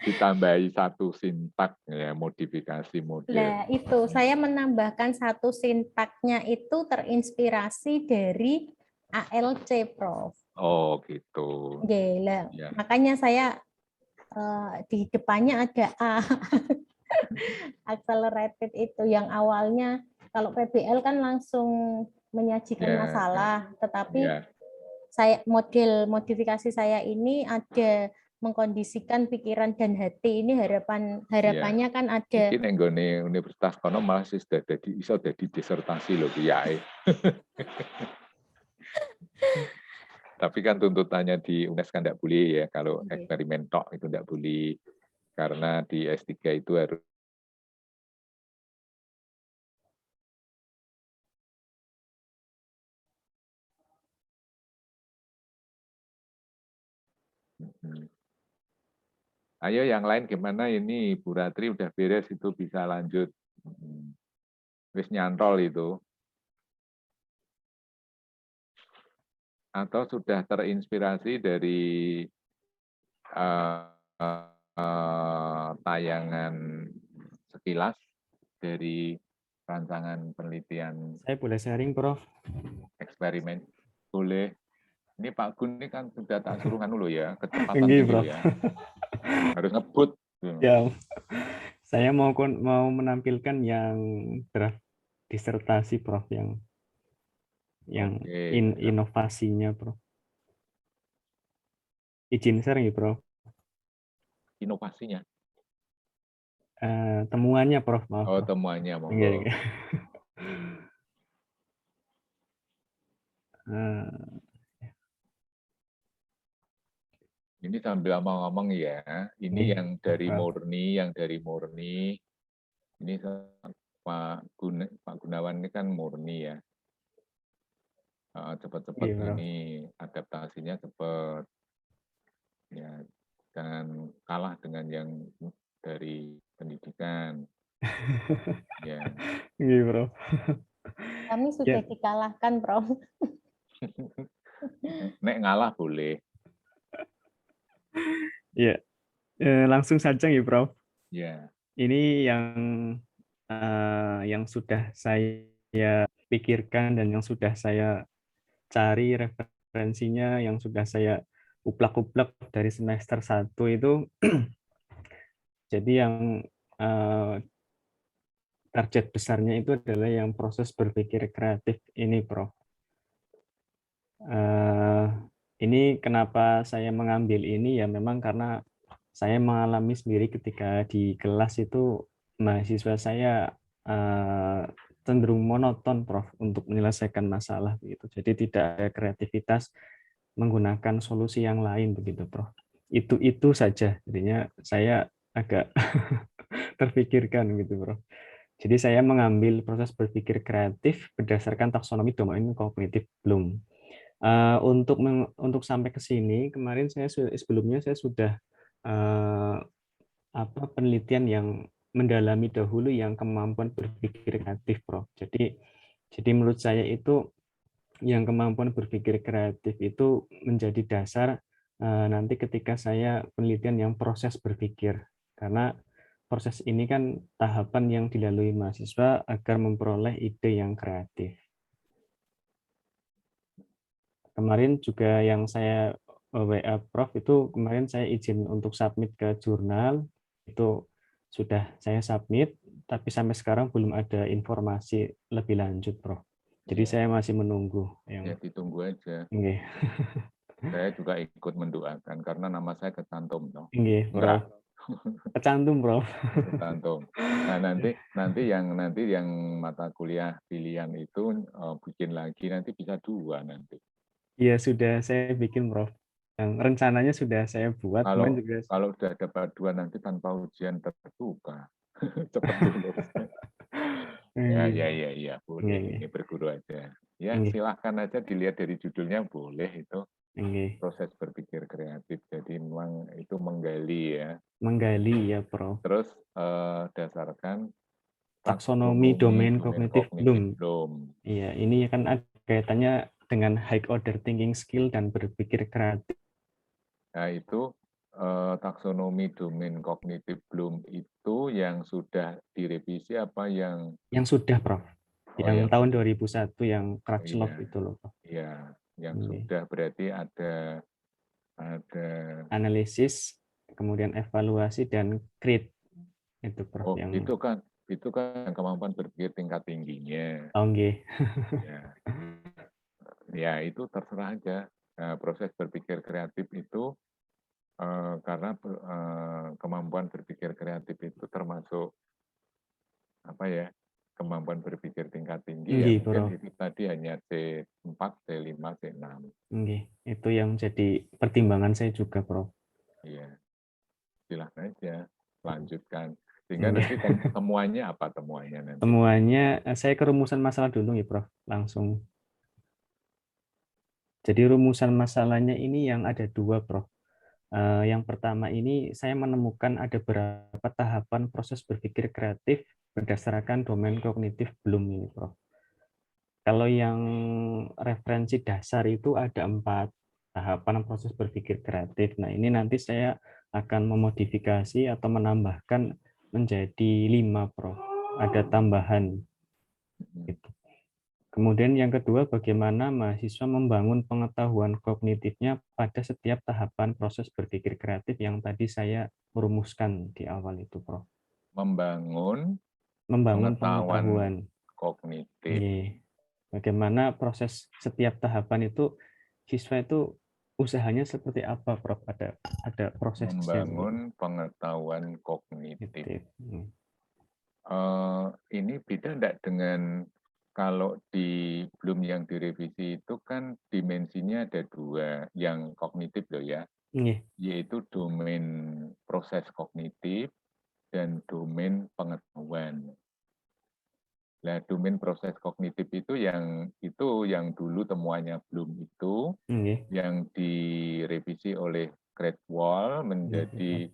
Ditambahi 1 sintak ya, modifikasi model. Nah, itu saya menambahkan 1 sintaknya itu terinspirasi dari ALC, Prof. Oh, gitu. Gila. Ya. Makanya saya di depannya ada A. Accelerated itu yang awalnya kalau PBL kan langsung menyajikan masalah, tetapi saya model modifikasi saya ini ada mengkondisikan pikiran dan hati. Ini harapannya kan ada. Mungkin nenggone universitas kono malah sudah iso dadi disertasi loh kiai. Tapi kan tuntutannya di UNES kan tidak boleh ya, kalau eksperimen tok itu tidak boleh. Karena di S3 itu harus Ayo yang lain gimana ini, Bu Ratri udah beres itu bisa lanjut. Wis nyantol itu. Atau sudah terinspirasi dari tayangan sekilas dari rancangan penelitian. Saya boleh sharing, Prof? Eksperimen. Boleh. Ini Pak Gun ini kan sudah tak suruh dulu ya, kecepatan Enggak, tinggi Prof. ya. Harus ngebut. Ya, saya mau menampilkan yang draft disertasi, Prof, yang inovasinya, Prof. Izin share ya, Prof. Inovasinya. Temuannya, Prof. Maaf, Oh, Prof. temuannya monggo. Ini sambil ngomong-ngomong ya, ini yang dari murni, ini Pak Gunawan ini kan murni ya. Cepat-cepat ini adaptasinya cepat. Ya, jangan kalah dengan yang dari pendidikan. Ya. Iya, Prof. Kami sudah dikalahkan, Prof. Nek ngalah boleh. Ya, langsung saja ya, Prof. Ya. Ini yang sudah saya pikirkan dan yang sudah saya cari referensinya, yang sudah saya uplak-uplak dari semester 1 itu. Jadi yang target besarnya itu adalah yang proses berpikir kreatif ini, Prof. Ini kenapa saya mengambil ini ya memang karena saya mengalami sendiri ketika di kelas itu mahasiswa saya cenderung monoton, Prof, untuk menyelesaikan masalah begitu. Jadi tidak ada kreativitas menggunakan solusi yang lain begitu, Prof. Itu saja. Jadinya saya agak terpikirkan gitu, Prof. Jadi saya mengambil proses berpikir kreatif berdasarkan taksonomi domain kognitif Bloom. Untuk sampai ke sini kemarin sebelumnya saya sudah penelitian yang mendalami dahulu yang kemampuan berpikir kreatif, Prof. Jadi menurut saya itu yang kemampuan berpikir kreatif itu menjadi dasar nanti ketika saya penelitian yang proses berpikir, karena proses ini kan tahapan yang dilalui mahasiswa agar memperoleh ide yang kreatif. Kemarin juga yang saya WA Prof itu kemarin saya izin untuk submit ke jurnal, itu sudah saya submit, tapi sampai sekarang belum ada informasi lebih lanjut, Prof. Jadi saya masih menunggu. Ya, ditunggu aja. Nggih. Saya juga ikut mendoakan karena nama saya kecantum, toh. Nggih, Enggak. Prof. Kecantum, Prof. Kecantum. Nah, nanti yang mata kuliah pilihan itu bikin lagi, nanti bisa 2 nanti. Iya, sudah saya bikin, Prof. Yang rencananya sudah saya buat, Kalau juga sudah dapat 2 nanti tanpa ujian terbuka. Cepat lulus. Ya, boleh. Ini berguru aja. Ya, silahkan aja dilihat dari judulnya, boleh itu. Proses berpikir kreatif. Jadi memang itu menggali ya. Menggali ya, Prof. Terus dasarkan taksonomi domain kognitif Bloom. Bloom. Iya, ini kan ada kaitannya dengan high order thinking skill dan berpikir kreatif. Nah, itu taksonomi domain kognitif Bloom itu yang sudah direvisi apa yang sudah, Prof. Yang tahun 2001 yang Crutchlow itu loh, Prof. Iya, yang sudah berarti ada analisis, kemudian evaluasi dan create itu, Prof. Oh, itu kan kemampuan berpikir tingkat tingginya. Oh, nggih. Ya, itu terserah aja. Nah, proses berpikir kreatif itu karena kemampuan berpikir kreatif itu termasuk apa ya, kemampuan berpikir tingkat tinggi ya, mungkin itu tadi hanya C4, C5, C6. Itu yang jadi pertimbangan saya juga, Prof. Iya, silahkan aja lanjutkan. Sehingga nanti temuannya apa temuannya nanti? Temuannya saya ke rumusan masalah dulu ya, Prof. Langsung. Jadi rumusan masalahnya ini yang ada 2, Prof. Yang pertama ini saya menemukan ada beberapa tahapan proses berpikir kreatif berdasarkan domain kognitif Bloom ini, Prof. Kalau yang referensi dasar itu ada 4 tahapan proses berpikir kreatif. Nah, ini nanti saya akan memodifikasi atau menambahkan menjadi 5, Prof. Ada tambahan. Gitu. Kemudian yang kedua, bagaimana mahasiswa membangun pengetahuan kognitifnya pada setiap tahapan proses berpikir kreatif yang tadi saya rumuskan di awal itu, Prof. Membangun pengetahuan kognitif. Bagaimana proses setiap tahapan itu siswa itu usahanya seperti apa, Prof? Ada prosesnya. Membangun pengetahuan kognitif. Ini beda enggak dengan kalau di Bloom yang direvisi itu kan dimensinya ada 2, yang kognitif loh ya, yaitu domain proses kognitif dan domain pengetahuan. Nah, domain proses kognitif itu yang dulu temuannya Bloom itu, yang direvisi oleh Cradwell menjadi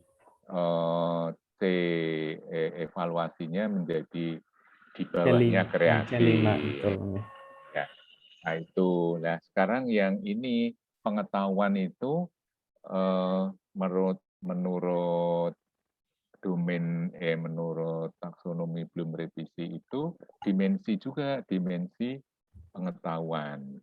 evaluasinya menjadi di bawahnya kreatif. Ya. Nah, itu. Nah, sekarang yang ini pengetahuan itu menurut menurut taksonomi Bloom revisi itu dimensi pengetahuan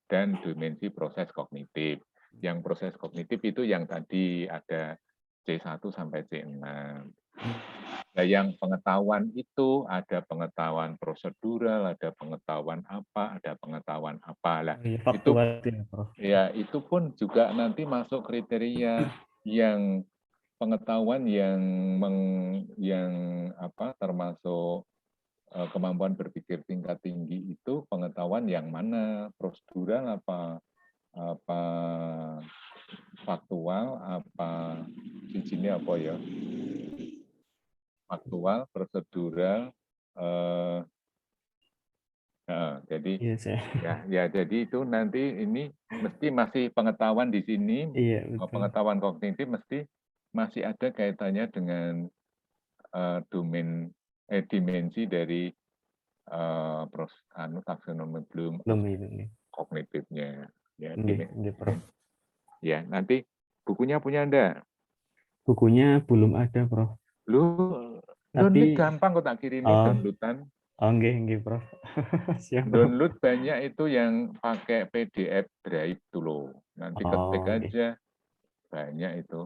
dan dimensi proses kognitif. Yang proses kognitif itu yang tadi ada C1 sampai C6. Nah, yang pengetahuan itu ada pengetahuan prosedural, ada pengetahuan apa, ada pengetahuan apa. Lah, itu pun juga nanti masuk kriteria yang pengetahuan yang termasuk kemampuan berpikir tingkat tinggi itu pengetahuan yang mana, prosedural apa faktual, apa sini apa ya? Faktual, prosedural, jadi jadi itu nanti ini mesti masih pengetahuan di sini, pengetahuan kognitif mesti masih ada kaitannya dengan dimensi dari taksonomi Bloom kognitifnya. Ya, nanti bukunya punya Anda? Bukunya belum ada, Prof. Lu download Tapi gampang kok, tak kirimi oh, downloadan. oh nggih Prof. Siap Prof. Download banyak itu yang pakai PDF drive tuh loh. Nanti ketik Oh, nggih. aja, banyak itu.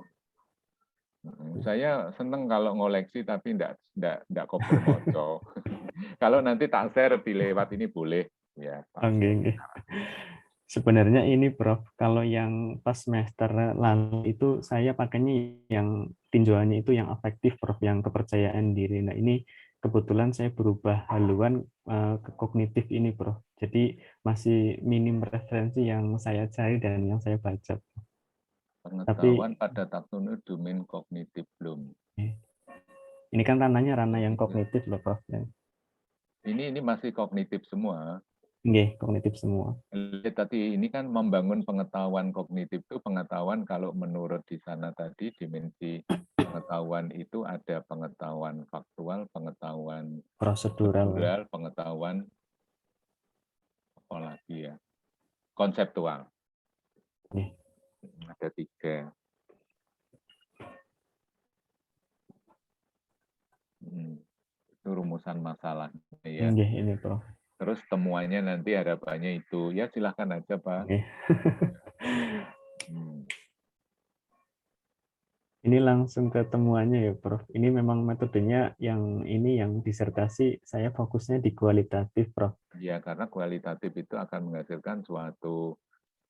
Saya seneng kalau ngoleksi tapi enggak cover moco. Kalau nanti tak share di lewat ini boleh ya. Oh, nggih. Sebenarnya ini Prof, kalau yang pas semester lalu itu saya pakainya yang tinjauannya itu yang afektif Prof, yang kepercayaan diri. Nah ini kebetulan saya berubah haluan ke kognitif ini Prof. Jadi masih minim referensi yang saya cari dan yang saya baca. Tapi Pengetahuan pada taksonomi domain kognitif belum. ini kan ranah yang kognitif loh Prof. Ini masih kognitif semua. Nggih, kognitif semua. Tadi ini kan membangun pengetahuan kognitif itu pengetahuan kalau menurut di sana tadi dimensi pengetahuan itu ada pengetahuan faktual, pengetahuan Prosedural. pengetahuan apa lagi ya? Konseptual. Nggih. Ada 3. Itu rumusan masalahnya ya. Nggih, ini Prof. Terus temuannya nanti harapannya itu ya silahkan aja Pak. Nggih. Ini langsung ke temuannya ya, Prof. Ini memang metodenya yang disertasi saya fokusnya di kualitatif, Prof. Ya, karena kualitatif itu akan menghasilkan suatu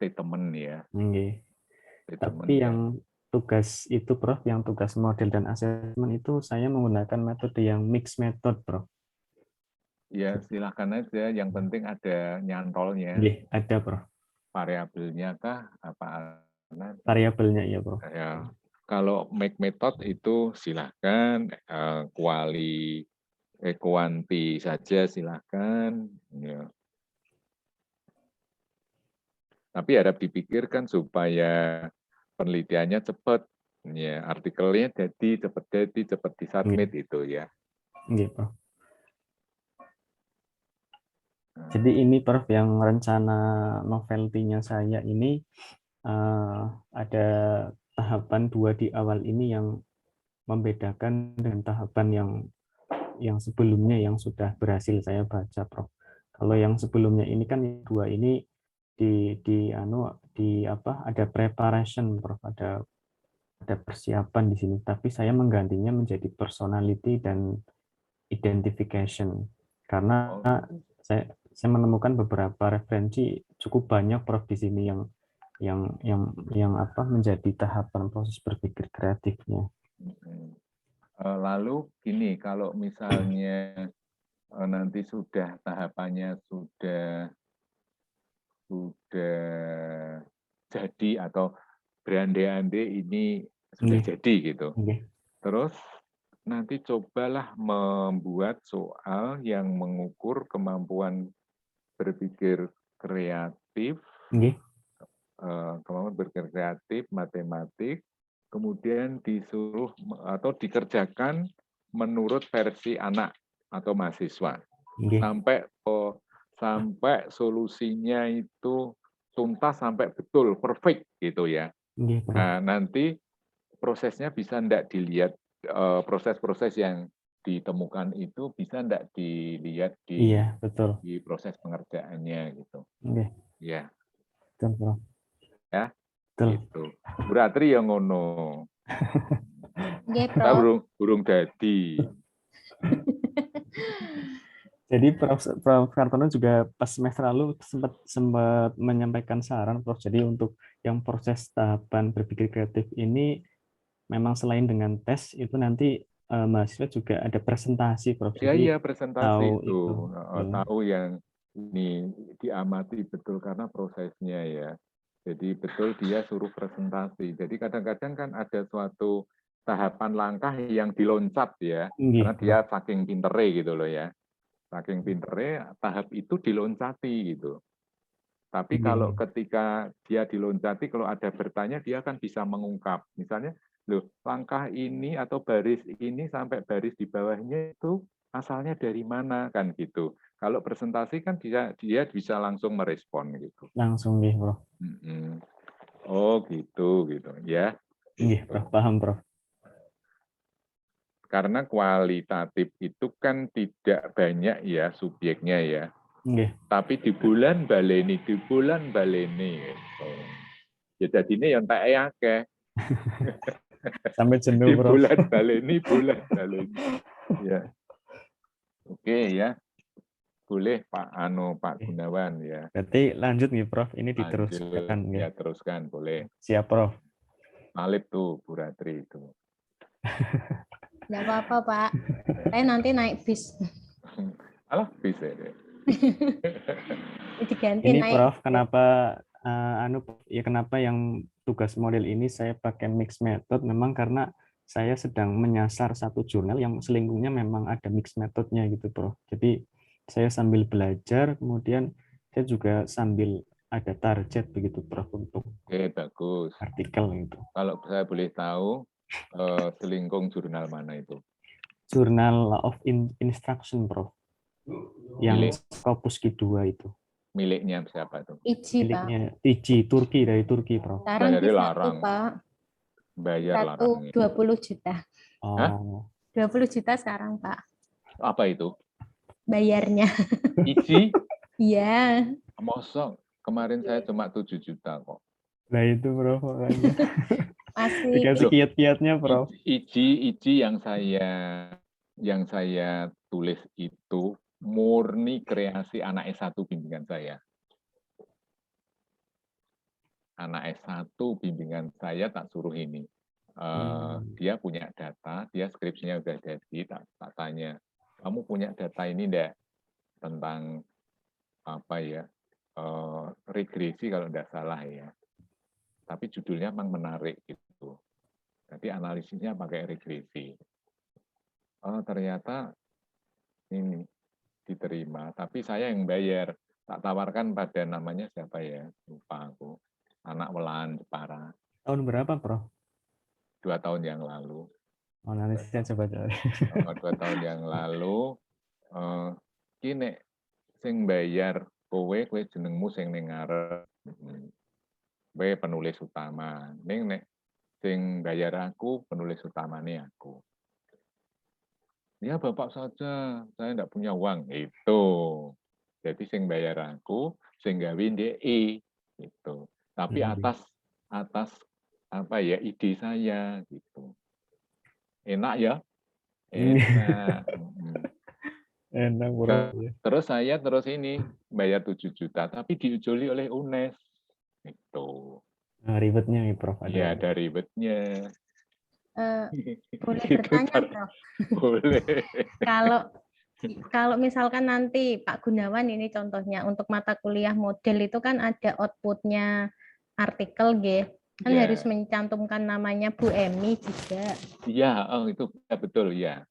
statement ya. Oke. Statement Tapi yang tugas itu, Prof, yang tugas model dan asesmen itu saya menggunakan metode yang mixed method, Prof. Ya, silakan aja. Yang penting ada nyantolnya. Oke, ada, Prof. Variabelnya kah? Apa? Variabelnya ya, Prof. Ya. Kalau make method itu silahkan, kuanti saja silahkan. Ya. Tapi harap dipikirkan supaya penelitiannya cepat. Ya, artikelnya cepat disubmit itu ya. Oke, Prof. Jadi ini Prof yang rencana novelty-nya saya ini ada tahapan 2 di awal ini yang membedakan dengan tahapan yang sebelumnya yang sudah berhasil saya baca, Prof. Kalau yang sebelumnya ini kan 2 ini ada preparation, Prof. Ada persiapan di sini, tapi saya menggantinya menjadi personality dan identification karena saya menemukan beberapa referensi cukup banyak Prof di sini yang menjadi tahapan proses berpikir kreatifnya. Lalu gini, kalau misalnya nanti sudah tahapannya sudah jadi atau berandai-andai ini sudah jadi gitu. Terus nanti cobalah membuat soal yang mengukur kemampuan berpikir kreatif, kemampuan berpikir kreatif, matematik, kemudian disuruh atau dikerjakan menurut versi anak atau mahasiswa. Sampai solusinya itu tuntas sampai betul, perfect gitu ya. Nah, nanti prosesnya bisa enggak dilihat, proses-proses yang ditemukan itu bisa enggak dilihat di proses pengerjaannya gitu. Ya. Betul, Prof. Ya. Gitu. Beratri yang ngono. Kita burung dadi. Jadi Prof Kartono juga pas semester lalu sempat menyampaikan saran, Prof. Jadi untuk yang proses tahapan berpikir kreatif ini memang selain dengan tes itu nanti mahasiswa juga ada presentasi, Prof. Iya, presentasi itu. Ya. Tahu yang ini diamati betul karena prosesnya ya. Jadi betul dia suruh presentasi. Jadi kadang-kadang kan ada suatu tahapan langkah yang diloncat ya. Karena dia saking pintere gitu loh ya. Saking pintere, tahap itu diloncati gitu. Tapi kalau ketika dia diloncati, kalau ada bertanya, dia akan bisa mengungkap. Misalnya, loh, langkah ini atau baris ini sampai baris di bawahnya itu asalnya dari mana kan gitu. Kalau presentasi kan dia bisa langsung merespon gitu. Langsung nih, Prof. Oh gitu ya. Iya, Prof. Paham, Prof. Karena kualitatif itu kan tidak banyak ya subjeknya ya. Nggih. Tapi di bulan baleni gitu. Ya jadinya yang tak akeh. Sampai jenuh, Di Prof. bulan baleni. Ya. Oke ya. Boleh Pak Gunawan ya. Berarti lanjut nih, Prof. Ini Lanjut. diteruskan. Ya teruskan, boleh. Siap, Prof. Malip tuh Bu Ratri itu. Nggak apa-apa, Pak. Saya nanti naik bis. Alah bisa deh. Diganti Ini naik. Prof, kenapa kenapa yang tugas model ini saya pakai mix method memang karena saya sedang menyasar satu jurnal yang selingkuhnya memang ada mix methodnya gitu, Prof. Jadi saya sambil belajar, kemudian saya juga sambil ada target begitu, Prof, untuk Oke, bagus. artikel itu. Kalau saya boleh tahu, selingkung jurnal mana itu? Jurnal Law of Instruction, Prof. Yang Scopus Q2 itu. Miliknya siapa tuh? IJI, Pak. Miliknya IJI, Turki, dari Turki, Prof. Sekarang Bayarnya satu, larang. Pak. Bayar Satu larang. 20 juta. Hah? 20 juta sekarang, Pak. Apa itu? Bayarnya. IJI? Iya. Mosok. Kemarin saya cuma 7 juta kok. Nah itu, Prof. Masih Dikasih kiat-kiatnya, Prof. IJI yang saya tulis itu murni kreasi anak S1 bimbingan saya. Anak S1 bimbingan saya tak suruh ini. Dia punya data, dia skripsinya udah jadi, tak tanya, kamu punya data ini enggak tentang apa ya, regresi kalau enggak salah ya. Tapi judulnya memang menarik gitu. Jadi analisisnya pakai regresi. Ternyata ini diterima, tapi saya yang bayar. Tak tawarkan pada namanya siapa ya, lupa aku. Anak Welaan Jepara. Tahun berapa, Prof? 2 tahun yang lalu. Analisisnya coba cari. 2 tahun yang lalu, kini sing bayar kowe jenengmu sing ning ngarep. Kowe penulis utama. Ning nek sing bayar aku penulis utamane aku. Ya Bapak saja, saya enggak punya uang. Itu. Jadi sing bayar aku, sing gawe DE gitu. Tapi atas apa ya ide saya gitu. Enak ya? Enak. Enak, Prof. Terus saya ini bayar 7 juta tapi diujuli oleh UNES. Itu. Nah, ribetnya nih, Prof. Iya, ada ribetnya. Boleh Gitu, bertanya, Prof? Boleh. Kalau misalkan nanti Pak Gunawan ini contohnya untuk mata kuliah model itu kan ada outputnya artikel, kan harus mencantumkan namanya Bu Emi juga. Iya, itu betul ya.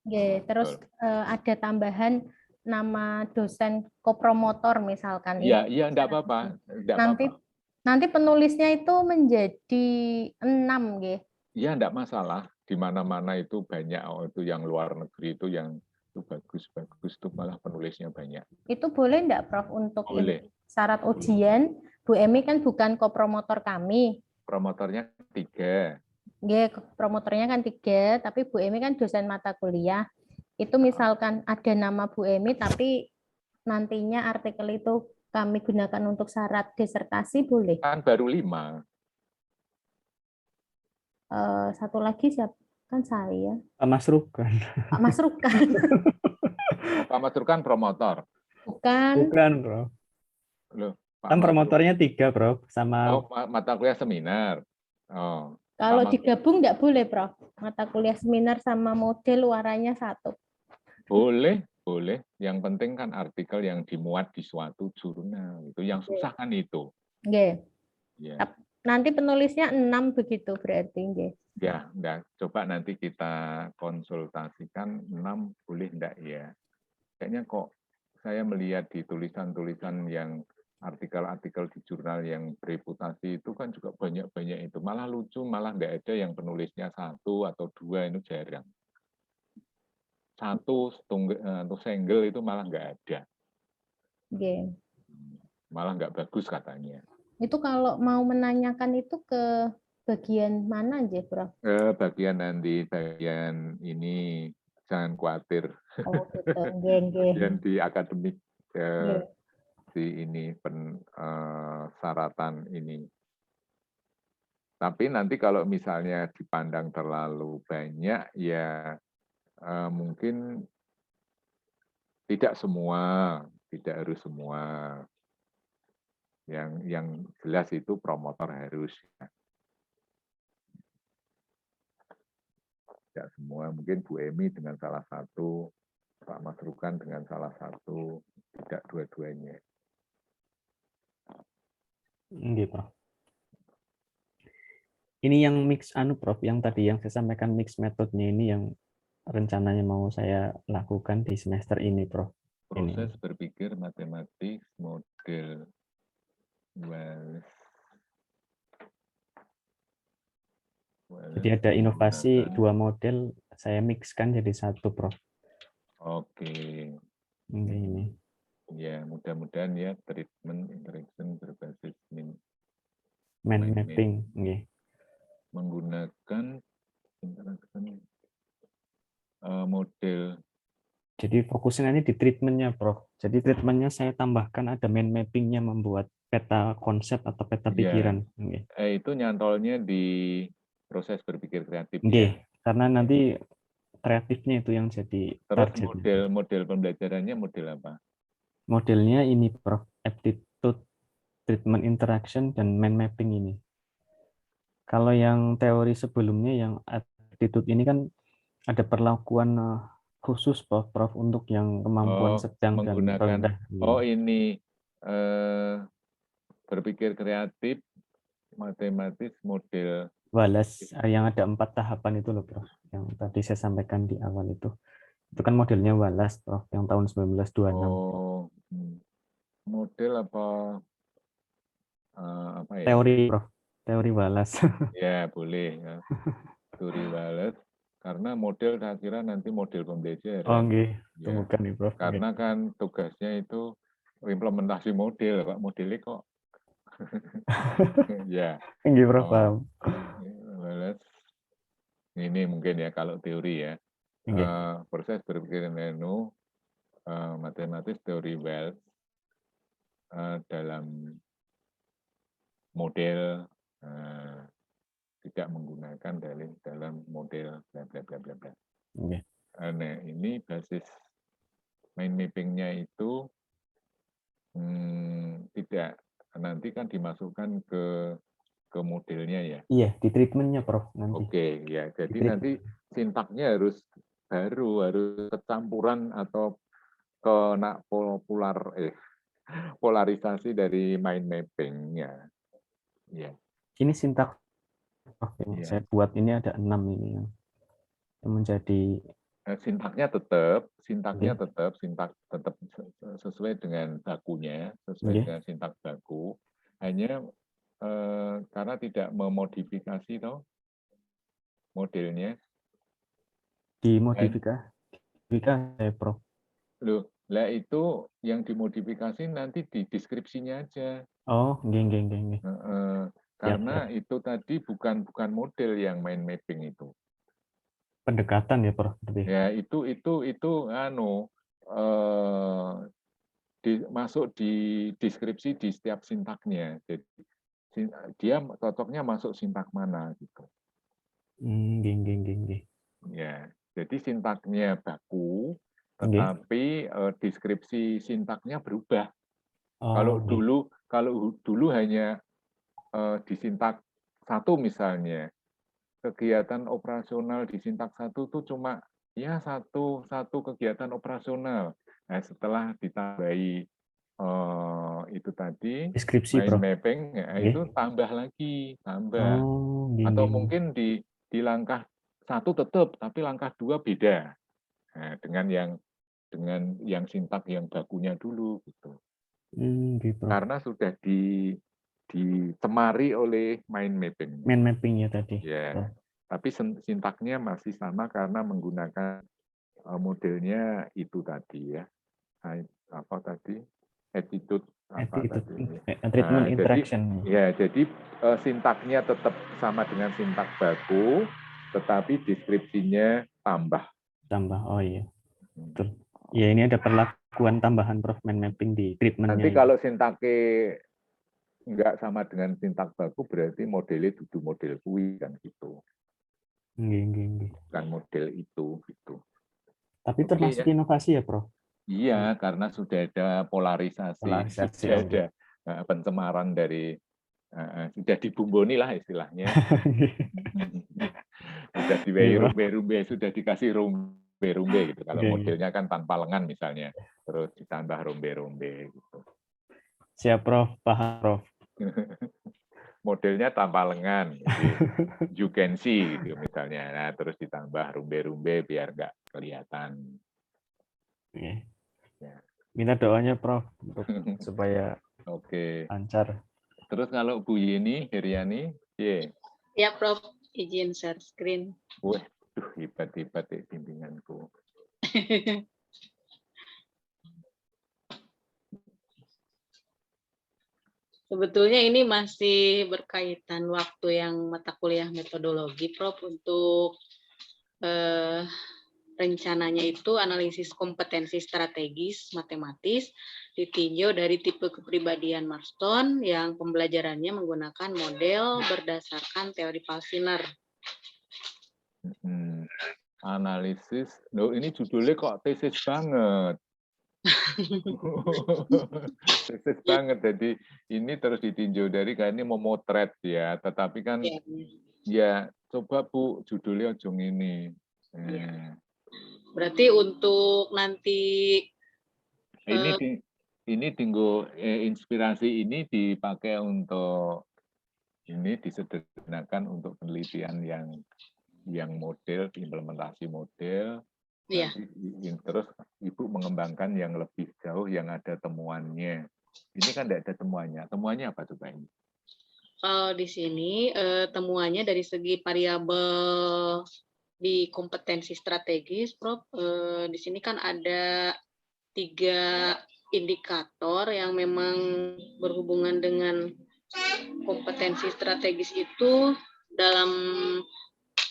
Terus ada tambahan nama dosen kopromotor misalkan. Iya, enggak apa-apa. Nanti penulisnya itu menjadi 6, Iya, enggak masalah. Di mana-mana itu banyak itu yang luar negeri itu yang itu bagus tuh malah penulisnya banyak. Itu boleh enggak, Prof, untuk syarat ujian? Bu Emi kan bukan kopromotor kami. Promotornya 3. Promotornya kan 3, tapi Bu Emi kan dosen mata kuliah. Itu misalkan ada nama Bu Emi, tapi nantinya artikel itu kami gunakan untuk syarat disertasi, boleh? Kan baru 5. Satu lagi siapa? Kan saya. Pak Mas Rukan. Pak Mas Rukan. Pak Mas Rukan promotor. Bukan, Bro. Loh, Kan promotornya 3, Bro, sama mata kuliah seminar. Kalau digabung enggak boleh, Prof. Mata kuliah seminar sama model warnanya 1. Boleh. Yang penting kan artikel yang dimuat di suatu jurnal. Itu yang susah kan itu. Ya. Nanti penulisnya 6 begitu berarti, Ya, enggak. Coba nanti kita konsultasikan 6 boleh enggak ya. Kayaknya kok saya melihat di tulisan-tulisan yang artikel-artikel di jurnal yang bereputasi itu kan juga banyak-banyak itu. Malah lucu, malah enggak ada yang penulisnya 1 atau 2, itu jarang. 1 atau single itu malah enggak ada. Malah enggak bagus katanya. Itu kalau mau menanyakan itu ke bagian mana aja, Prof? Bagian nanti, bagian ini jangan khawatir. Oh gitu, nggih. Yang di akademik Nggih. di ini syaratan ini. Tapi nanti kalau misalnya dipandang terlalu banyak, ya mungkin tidak semua, tidak harus semua. Yang jelas itu promotor harus. Tidak semua, mungkin Bu Emi dengan salah satu, Pak Mas Rukan dengan salah satu, tidak dua-duanya. Nggih, Prof. Ini yang mix Prof, yang tadi yang saya sampaikan mix metodenya ini yang rencananya mau saya lakukan di semester ini, Prof. Proses berpikir matematik model Wallace. Jadi ada inovasi dua model, saya mixkan jadi satu, Prof. Oke. Ini. Ya, mudah-mudahan ya treatment interaction berbasis mind mapping. Okay. Menggunakan interaction model. Jadi fokusnya ini di treatmentnya, Prof. Jadi treatmentnya saya tambahkan ada mind mappingnya, membuat peta konsep atau peta pikiran. Ya. Itu nyantolnya di proses berpikir kreatif. Ya. Karena nanti kreatifnya itu yang jadi target. Terus model pembelajarannya model apa? Modelnya ini, Prof. Aptitude, treatment interaction, dan mind mapping ini. Kalau yang teori sebelumnya, yang aptitude ini kan ada perlakuan khusus, Prof, untuk yang kemampuan sedang dan rendah. Oh, ini berpikir kreatif, matematis, model Wallace, yang ada 4 tahapan itu loh, Prof. Yang tadi saya sampaikan di awal itu. Itu kan modelnya Wallace, Prof, yang tahun 1926. Oh, model apa ya? Teori, Prof. Teori Wallace. Ya, boleh. Ya. Teori Wallace. Karena model saya kira nanti model pembelajaran. Oh, nggih. Ya. Temukan nih, Prof. Karena kan tugasnya itu implementasi model, Pak. Modelnya kok. Ya. Nggih, Prof. Paham. Wallace. Ini mungkin ya kalau teori ya. Proses berpikir nano matematis teori Wallace dalam model tidak menggunakan dalam model bla bla bla bla bla. Nah, ini basis mind mapping-nya itu tidak nanti kan dimasukkan ke modelnya ya. Iya, di treatment-nya, Prof, nanti. Oke, ya. Jadi nanti sintaknya harus kecampuran atau kena polarisasi dari mind mapping-nya. Ya. Ini sintak yang saya buat ini ada 6 ini yang menjadi sintak tetap sesuai dengan bakunya, sesuai dengan sintak baku. Hanya karena tidak memodifikasi toh modelnya. Dimodifikasi, Prof. Loh, lah itu yang dimodifikasi nanti di deskripsinya aja. Oh, nggih. Karena itu tadi bukan model yang mind mapping itu. Pendekatan ya, Prof. Ya, itu masuk di deskripsi di setiap sintaknya. Jadi dia cocoknya masuk sintak mana gitu. Nggih. Ya, jadi sintaknya baku, tetapi deskripsi sintaknya berubah. Kalau dulu hanya di sintak 1 misalnya, kegiatan operasional di sintak 1 itu cuma ya satu kegiatan operasional. Nah, setelah ditambahi itu tadi deskripsi, mind mapping, ya, itu tambah. Atau mungkin di langkah 1 tetap, tapi langkah 2 beda. Nah, dengan yang sintak yang bakunya dulu gitu. Karena sudah ditemari oleh mind mapping. Mind mapping-nya tadi. Ya. Tapi sintaknya masih sama karena menggunakan modelnya itu tadi ya. Apa tadi? Attitude treatment interaction. Jadi sintaknya tetap sama dengan sintak baku, tetapi deskripsinya tambah. Tambah, oh iya. Betul. Ya ini ada perlakuan tambahan Prof mind mapping di treatmentnya. Nanti kalau sintake enggak sama dengan sintak baku berarti modelnya dudu model kui kan gitu. Bukan model itu gitu. Tapi termasuk ya. inovasi ya Prof? Iya, karena sudah ada polarisasi. Sudah ada pencemaran dari sudah dibumboni lah istilahnya. Sudah dirumbe-rumbe, sudah dikasih rumbe-rumbe gitu. Kalau modelnya kan tanpa lengan misalnya, terus ditambah rumbe-rumbe gitu. Siap Prof, paham Prof. Modelnya tanpa lengan, jadi you can see gitu misalnya. Nah, terus ditambah rumbe-rumbe biar nggak kelihatan. Ya. Minta doanya Prof untuk supaya lancar. Terus kalau Bu Yeni, Heriani, Ya Prof, izin share screen. Wah, hebat-hebat bimbinganku. Sebetulnya ini masih berkaitan waktu yang mata kuliah metodologi, Prof, untuk rencananya itu analisis kompetensi strategis matematis ditinjau dari tipe kepribadian Marston yang pembelajarannya menggunakan model berdasarkan teori Palsiner. Analisis, ini judulnya kok tesis banget. Tesis banget, jadi ini terus ditinjau dari kayak ini memotret ya, tetapi kan ya coba Bu judulnya ujung ini. Berarti untuk nanti ini tinggal inspirasi ini dipakai untuk ini disederhanakan untuk penelitian yang model, implementasi model. Iya. Terus Ibu mengembangkan yang lebih jauh yang ada temuannya. Ini kan tidak ada temuannya. Temuannya apa coba ini? Di sini temuannya dari segi variabel di kompetensi strategis, Prof. Di sini kan ada 3 indikator yang memang berhubungan dengan kompetensi strategis itu dalam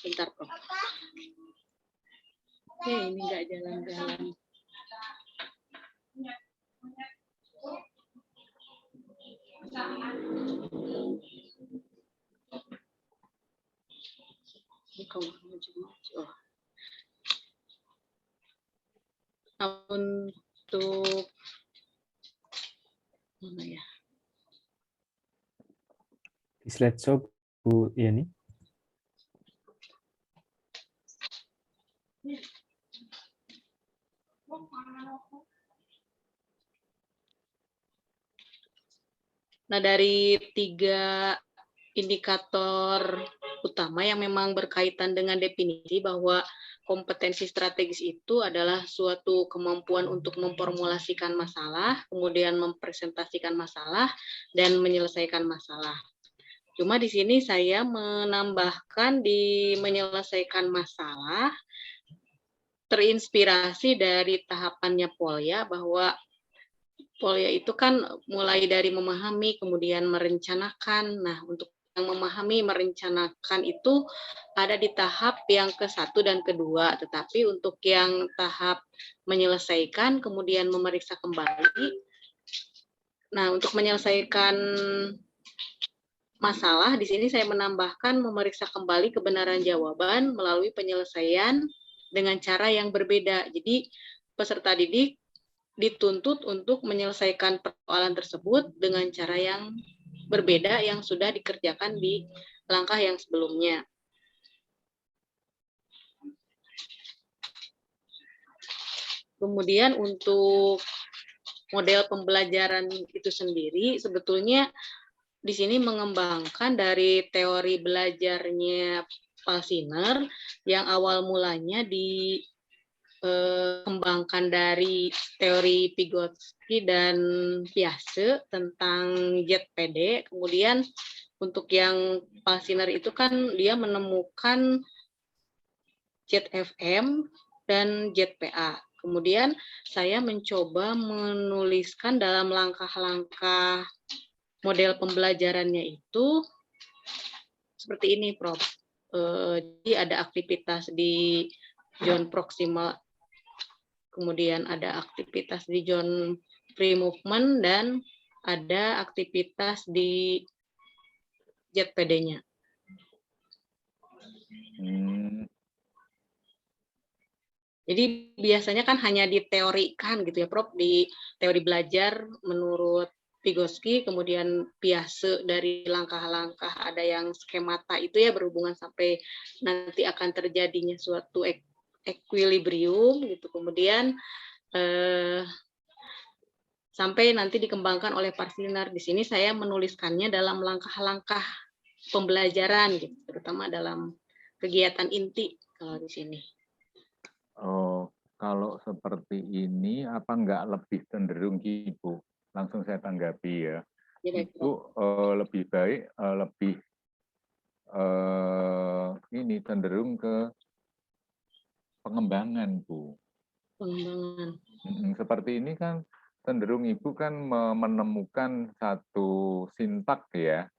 bentar, Prof. Ini nggak jalan-jalan. Untuk mana ya? Di slideshow Bu Yani. Nah, dari 3 indikator utama yang memang berkaitan dengan definisi bahwa kompetensi strategis itu adalah suatu kemampuan untuk memformulasikan masalah, kemudian mempresentasikan masalah, dan menyelesaikan masalah. Cuma di sini saya menambahkan di menyelesaikan masalah, terinspirasi dari tahapannya Polya, bahwa Polya itu kan mulai dari memahami, kemudian merencanakan. Nah, untuk yang memahami, merencanakan itu ada di tahap yang ke-1 dan ke-2. Tetapi untuk yang tahap menyelesaikan, kemudian memeriksa kembali. Nah, untuk menyelesaikan masalah, di sini saya menambahkan memeriksa kembali kebenaran jawaban melalui penyelesaian dengan cara yang berbeda. Jadi, peserta didik dituntut untuk menyelesaikan persoalan tersebut dengan cara yang berbeda yang sudah dikerjakan di langkah yang sebelumnya. Kemudian untuk model pembelajaran itu sendiri sebetulnya di sini mengembangkan dari teori belajarnya Palsiner yang awal mulanya dikembangkan dari teori Vygotsky dan Piaget tentang ZPD. Kemudian untuk yang Palsiner itu kan dia menemukan ZFM dan ZPA. Kemudian saya mencoba menuliskan dalam langkah-langkah model pembelajarannya itu seperti ini, Prof. Jadi ada aktivitas di zone proximal, kemudian ada aktivitas di zone free movement, dan ada aktivitas di ZPD-nya. Jadi biasanya kan hanya diteorikan gitu ya, Prof, di teori belajar menurut Vygotsky, kemudian biase dari langkah-langkah, ada yang skemata itu ya berhubungan sampai nanti akan terjadinya suatu equilibrium gitu, kemudian sampai nanti dikembangkan oleh Parsiner. Di sini saya menuliskannya dalam langkah-langkah pembelajaran gitu, terutama dalam kegiatan inti kalau di sini. Oh, kalau seperti ini apa enggak lebih cenderung Ibu? Langsung saya tanggapi ya. Ibu lebih baik ini cenderung ke pengembangan, Bu. Pengembangan. Seperti ini kan cenderung Ibu kan menemukan satu sintak ya.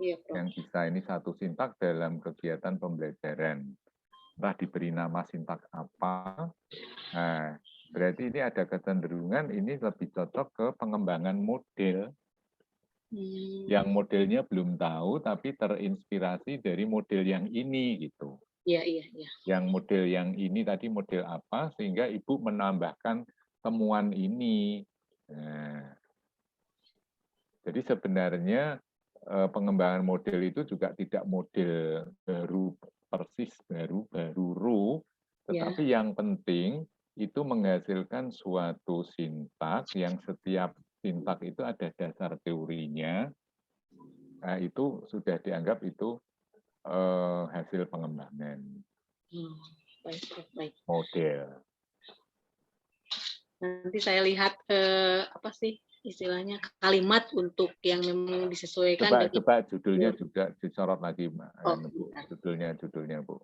Iya, Prof. Yang bisa ini satu sintak dalam kegiatan pembelajaran. Entah diberi nama sintak apa. Nah, berarti ini ada kecenderungan ini lebih cocok ke pengembangan model. Yang modelnya belum tahu tapi terinspirasi dari model yang ini gitu. Iya. Yang model yang ini tadi model apa sehingga Ibu menambahkan temuan ini. Nah, jadi sebenarnya pengembangan model itu juga tidak model baru persis baru, tetapi yang penting itu menghasilkan suatu sintak yang setiap sintak itu ada dasar teorinya. Nah, itu sudah dianggap itu hasil pengembangan Baik. Model. Nanti saya lihat apa sih istilahnya kalimat untuk yang memang disesuaikan. Coba judulnya juga disorot lagi, Bu. Judulnya, Bu.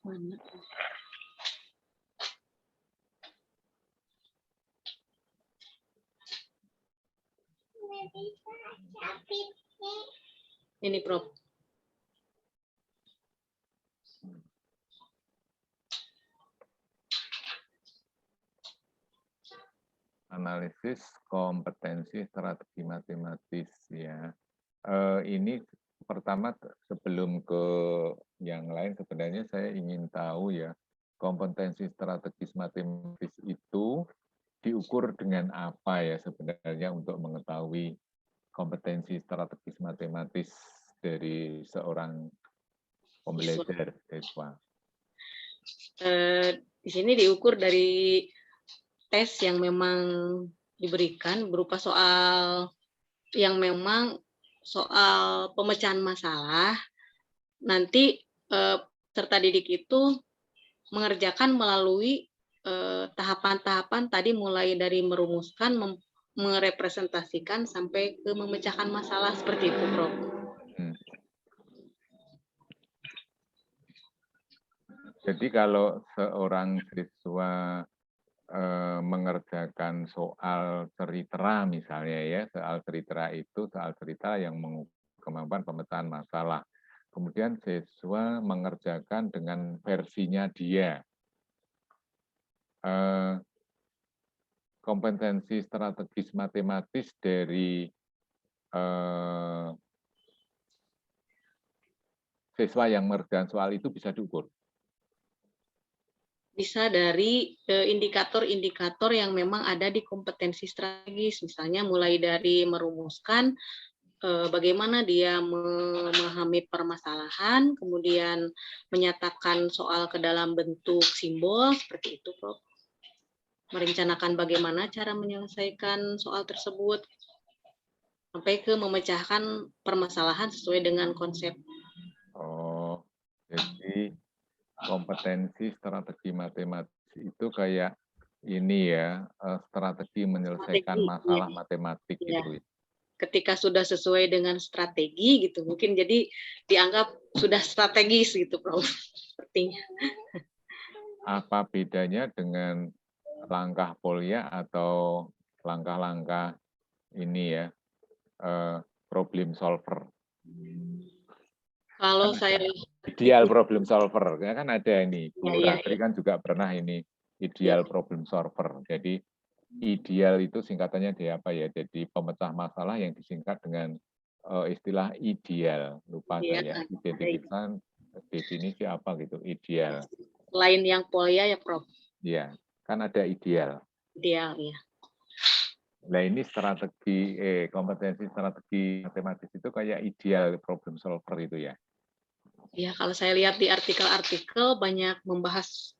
Mana? Ini, Prof. Analisis kompetensi strategi matematis ya. Ini pertama sebelum ke yang lain sebenarnya saya ingin tahu ya kompetensi strategis matematis itu diukur dengan apa ya sebenarnya untuk mengetahui kompetensi strategis matematis dari seorang pembelajar siswa. Di sini diukur dari tes yang memang diberikan berupa soal yang memang soal pemecahan masalah. Nanti peserta didik itu mengerjakan melalui tahapan-tahapan tadi mulai dari merumuskan, merepresentasikan sampai ke memecahkan masalah seperti itu, Prof. Jadi kalau seorang siswa mengerjakan soal cerita misalnya ya, soal cerita yang mengukur kemampuan pemecahan masalah. Kemudian siswa mengerjakan dengan versinya dia. Kompetensi strategis matematis dari siswa yang mengerjakan soal itu bisa diukur. Bisa dari indikator-indikator yang memang ada di kompetensi strategis, misalnya mulai dari merumuskan bagaimana dia memahami permasalahan, kemudian menyatakan soal ke dalam bentuk simbol, seperti itu, Prof. Merencanakan bagaimana cara menyelesaikan soal tersebut, sampai ke memecahkan permasalahan sesuai dengan konsep. Oh, jadi kompetensi strategi matematis itu kayak ini ya, strategi menyelesaikan masalah matematik gitu. Ketika sudah sesuai dengan strategi gitu, mungkin jadi dianggap sudah strategis gitu, Prof. Sepertinya. Apa bedanya dengan langkah Polya atau langkah-langkah ini ya, problem solver. Kalau Kan saya ideal problem solver, ya kan ada ini. Bu iya, Ratri kan juga pernah ini ideal problem solver. Jadi ideal itu singkatannya di apa ya? Jadi pemecah masalah yang disingkat dengan istilah ideal. Lupa iya, saya. ada Identifikan definisi apa gitu, ideal. lain yang Polya ya Prof. Iya, kan ada ideal. Ideal ya. Nah ini strategi kompetensi strategi matematis itu kayak ideal problem solver itu ya. Ya, kalau saya lihat di artikel-artikel banyak membahas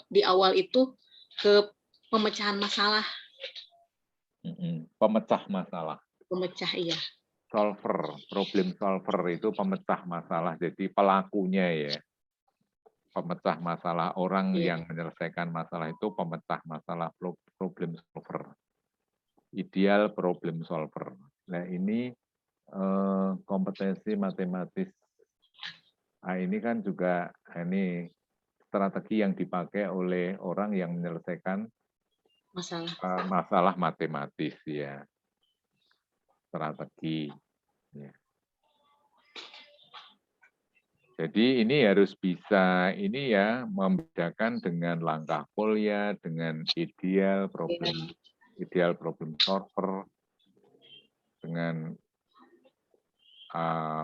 di awal itu ke pemecahan masalah. Pemecah masalah. Pemecah, iya. Solver, problem solver itu pemecah masalah. Jadi pelakunya ya. Pemecah masalah, orang yang menyelesaikan masalah itu pemecah masalah, problem solver. Ideal problem solver. Nah ini kompetensi matematis. Nah, ini kan juga ini strategi yang dipakai oleh orang yang menyelesaikan masalah matematis ya. Strategi. Ya. Jadi ini harus bisa ini ya membedakan dengan langkah Polya, dengan ideal problem solver, dengan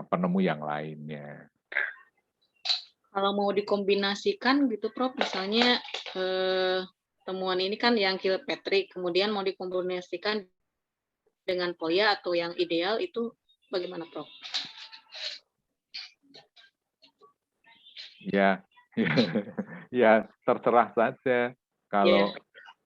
penemu yang lainnya. Kalau mau dikombinasikan gitu Prof, misalnya temuan ini kan yang Kilpatrick, kemudian mau dikombinasikan dengan Polya atau yang ideal itu bagaimana Prof? Ya, ya terserah saja.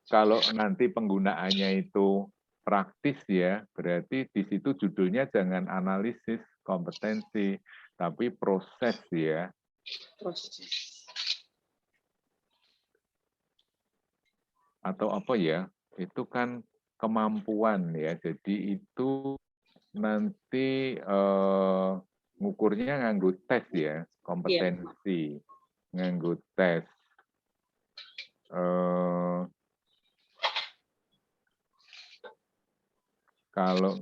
Kalau nanti penggunaannya itu praktis ya, berarti di situ judulnya jangan analisis kompetensi, tapi proses ya. Proses. Atau apa ya? Itu kan kemampuan ya. Jadi itu nanti ngukurnya nganggo tes ya, kompetensi, nganggo tes. Kalau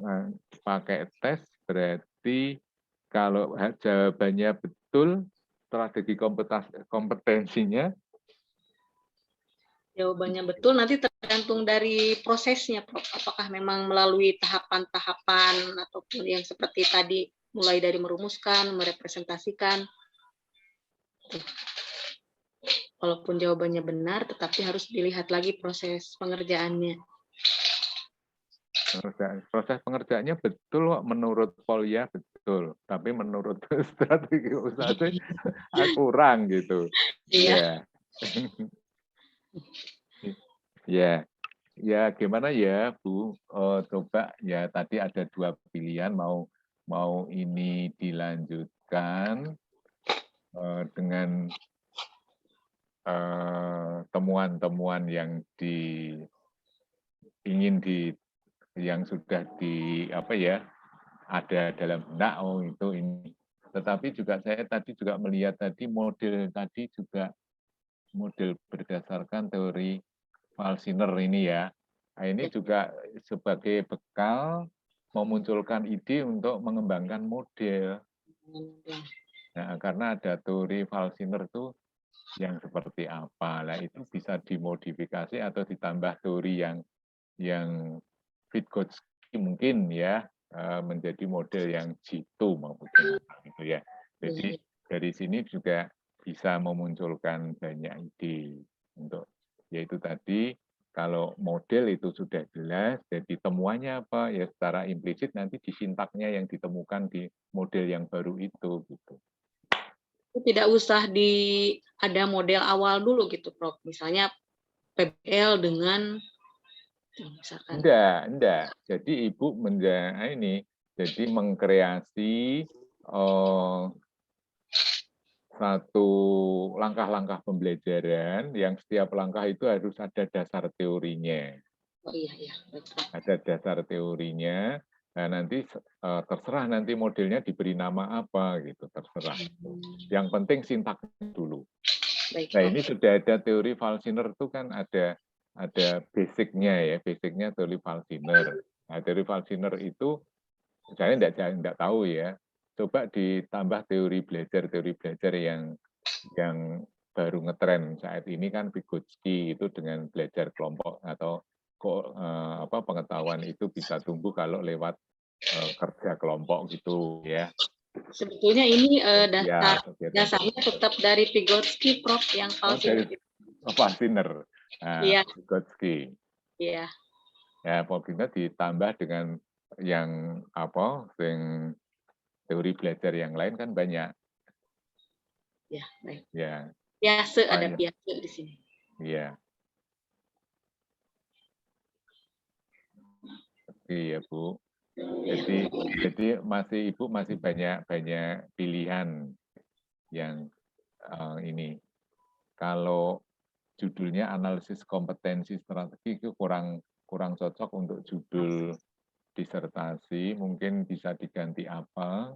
pakai tes berarti kalau jawabannya betul, strategi kompetensinya. Jawabannya betul, nanti tergantung dari prosesnya, Prof. Apakah memang melalui tahapan-tahapan ataupun yang seperti tadi, mulai dari merumuskan, merepresentasikan. Walaupun jawabannya benar, tetapi harus dilihat lagi proses pengerjaannya. Proses pengerjaannya betul kok, menurut Polya betul, tapi menurut strategi usaha kurang gitu. Iya. Ya, ya gimana ya Bu? Coba ya tadi ada 2 pilihan, mau ini dilanjutkan dengan temuan-temuan yang yang sudah apa ya, ada dalam benak, itu ini. Tetapi juga saya tadi juga melihat tadi model tadi juga model berdasarkan teori Falsiner ini ya. Nah, ini juga sebagai bekal memunculkan ide untuk mengembangkan model. Nah, karena ada teori Falsiner itu yang seperti apa. Nah, itu bisa dimodifikasi atau ditambah teori yang Vygotsky mungkin ya, menjadi model yang G2 maksudnya gitu ya. Jadi dari sini juga bisa memunculkan banyak ide untuk, yaitu tadi kalau model itu sudah jelas, jadi temuannya apa ya secara implisit nanti di sintaknya yang ditemukan di model yang baru itu gitu. Tidak usah ada model awal dulu gitu, Prof. Misalnya PBL dengan misalkan. Enggak. Jadi Ibu jadi mengkreasi satu langkah-langkah pembelajaran yang setiap langkah itu harus ada dasar teorinya. Oh iya. Ada dasar teorinya. Nah, nanti terserah nanti modelnya diberi nama apa gitu, terserah. Yang penting sintaknya dulu. Nah, ini sudah ada teori Falsiner itu kan ada ada basicnya ya, basicnya teori Falconer. Nah, teori Falconer itu saya tidak tahu ya. Coba ditambah teori belajar yang baru ngetren saat ini kan Vygotsky itu dengan belajar kelompok atau pengetahuan itu bisa tumbuh kalau lewat kerja kelompok gitu ya. Sebetulnya ini Ya, dasarnya tetap dari Vygotsky, Prof, yang Falconer. Falconer. Nah, Iya. Vygotsky. Iya. Ya, Falconer ditambah dengan yang teori belajar yang lain kan banyak. Ya, baik. Ya. Piase, ada Piase di sini. Iya. Iya, Bu. Jadi Ibu masih banyak pilihan yang ini. Kalau judulnya analisis kompetensi strategi itu kurang cocok untuk judul disertasi, mungkin bisa diganti apa?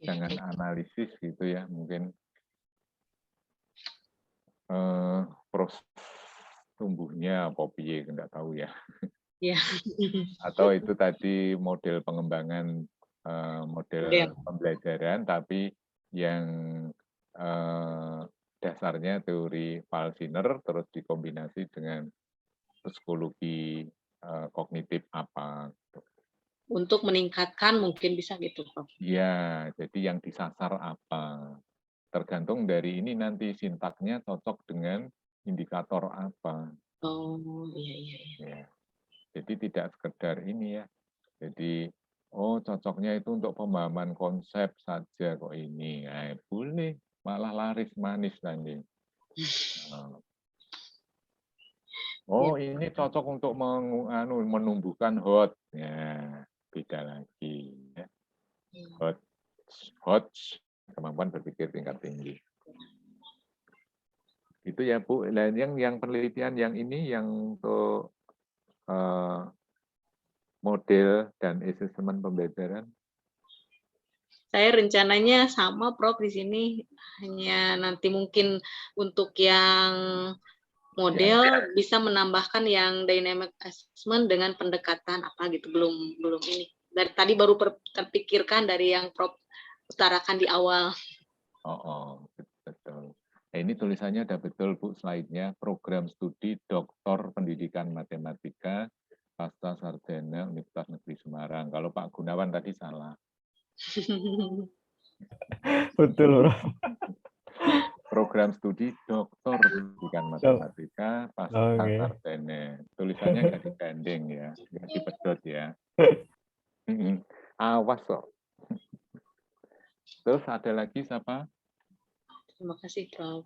Jangan analisis gitu ya, mungkin proses tumbuhnya apa piye, enggak tahu ya. Ya. Atau itu tadi model pengembangan model pembelajaran, tapi yang dasarnya teori Falconer terus dikombinasi dengan psikologi kognitif apa. Untuk meningkatkan mungkin bisa gitu, Prof. Ya, jadi yang disasar apa. Tergantung dari ini nanti sintaknya cocok dengan indikator apa. Oh, iya. Ya. Jadi tidak sekedar ini ya. Jadi, cocoknya itu untuk pemahaman konsep saja kok ini. Nah, boleh, malah laris manis nanti. Ini cocok untuk menumbuhkan HOT. Ya, beda lagi. Ya. HOT, kemampuan berpikir tingkat tinggi. Itu ya Bu. Yang penelitian yang ini yang untuk model dan asesmen pembelajaran. Saya rencananya sama, Prof, di sini. Hanya nanti mungkin untuk yang model bisa menambahkan yang dynamic assessment dengan pendekatan apa gitu, belum ini. Dari tadi baru terpikirkan dari yang Prof utarakan di awal. Betul. Nah, ini tulisannya ada betul Bu, slide-nya. Program studi Doktor Pendidikan Matematika Pasca Sarjana Universitas Negeri Semarang. Kalau Pak Gunawan tadi salah. Betul, Bro. Program studi Doktor Pendidikan Matematika Pasca Sarjana. Tulisannya nggak digandeng ya, nggak dipedot ya. Awas kok. Terus ada lagi siapa? Terima kasih, Prof.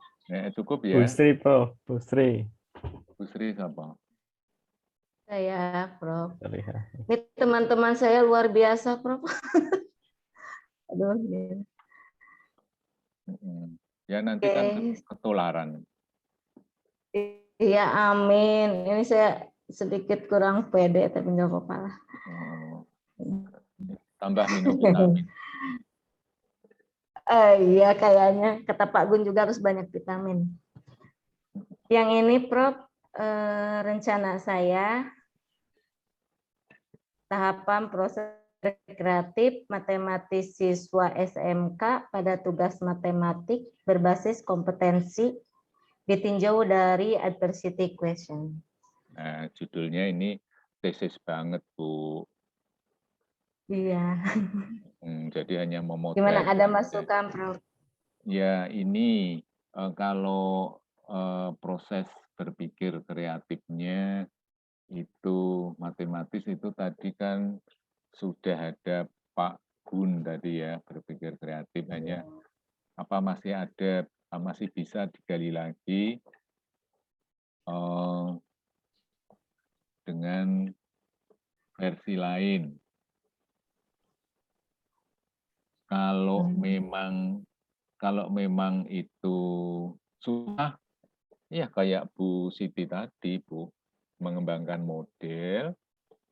Cukup ya. Bu Sri, Prof. Bu Sri. Bu Sri siapa? Saya, Prof. Ini teman-teman saya luar biasa, Prof. Aduh. Ya nanti kan ketularan. Iya, amin. Ini saya sedikit kurang pede, tapi nggak apa-apa lah. Tambah minum vitamin. Iya, kayaknya kata Pak Gun juga harus banyak vitamin. Yang ini, Prof, rencana saya tahapan proses kreatif matematis siswa SMK pada tugas matematik berbasis kompetensi ditinjau dari adversity question. Nah, judulnya ini tesis banget, Bu. Iya. Jadi hanya memotret. Gimana, ada masukan, Prof? Ya, ini kalau proses berpikir kreatifnya itu matematis itu tadi kan sudah ada Pak Gun tadi ya, berpikir kreatif, hanya masih bisa digali lagi dengan versi lain. Kalau memang itu susah, ya kayak Bu Siti tadi, Bu, mengembangkan model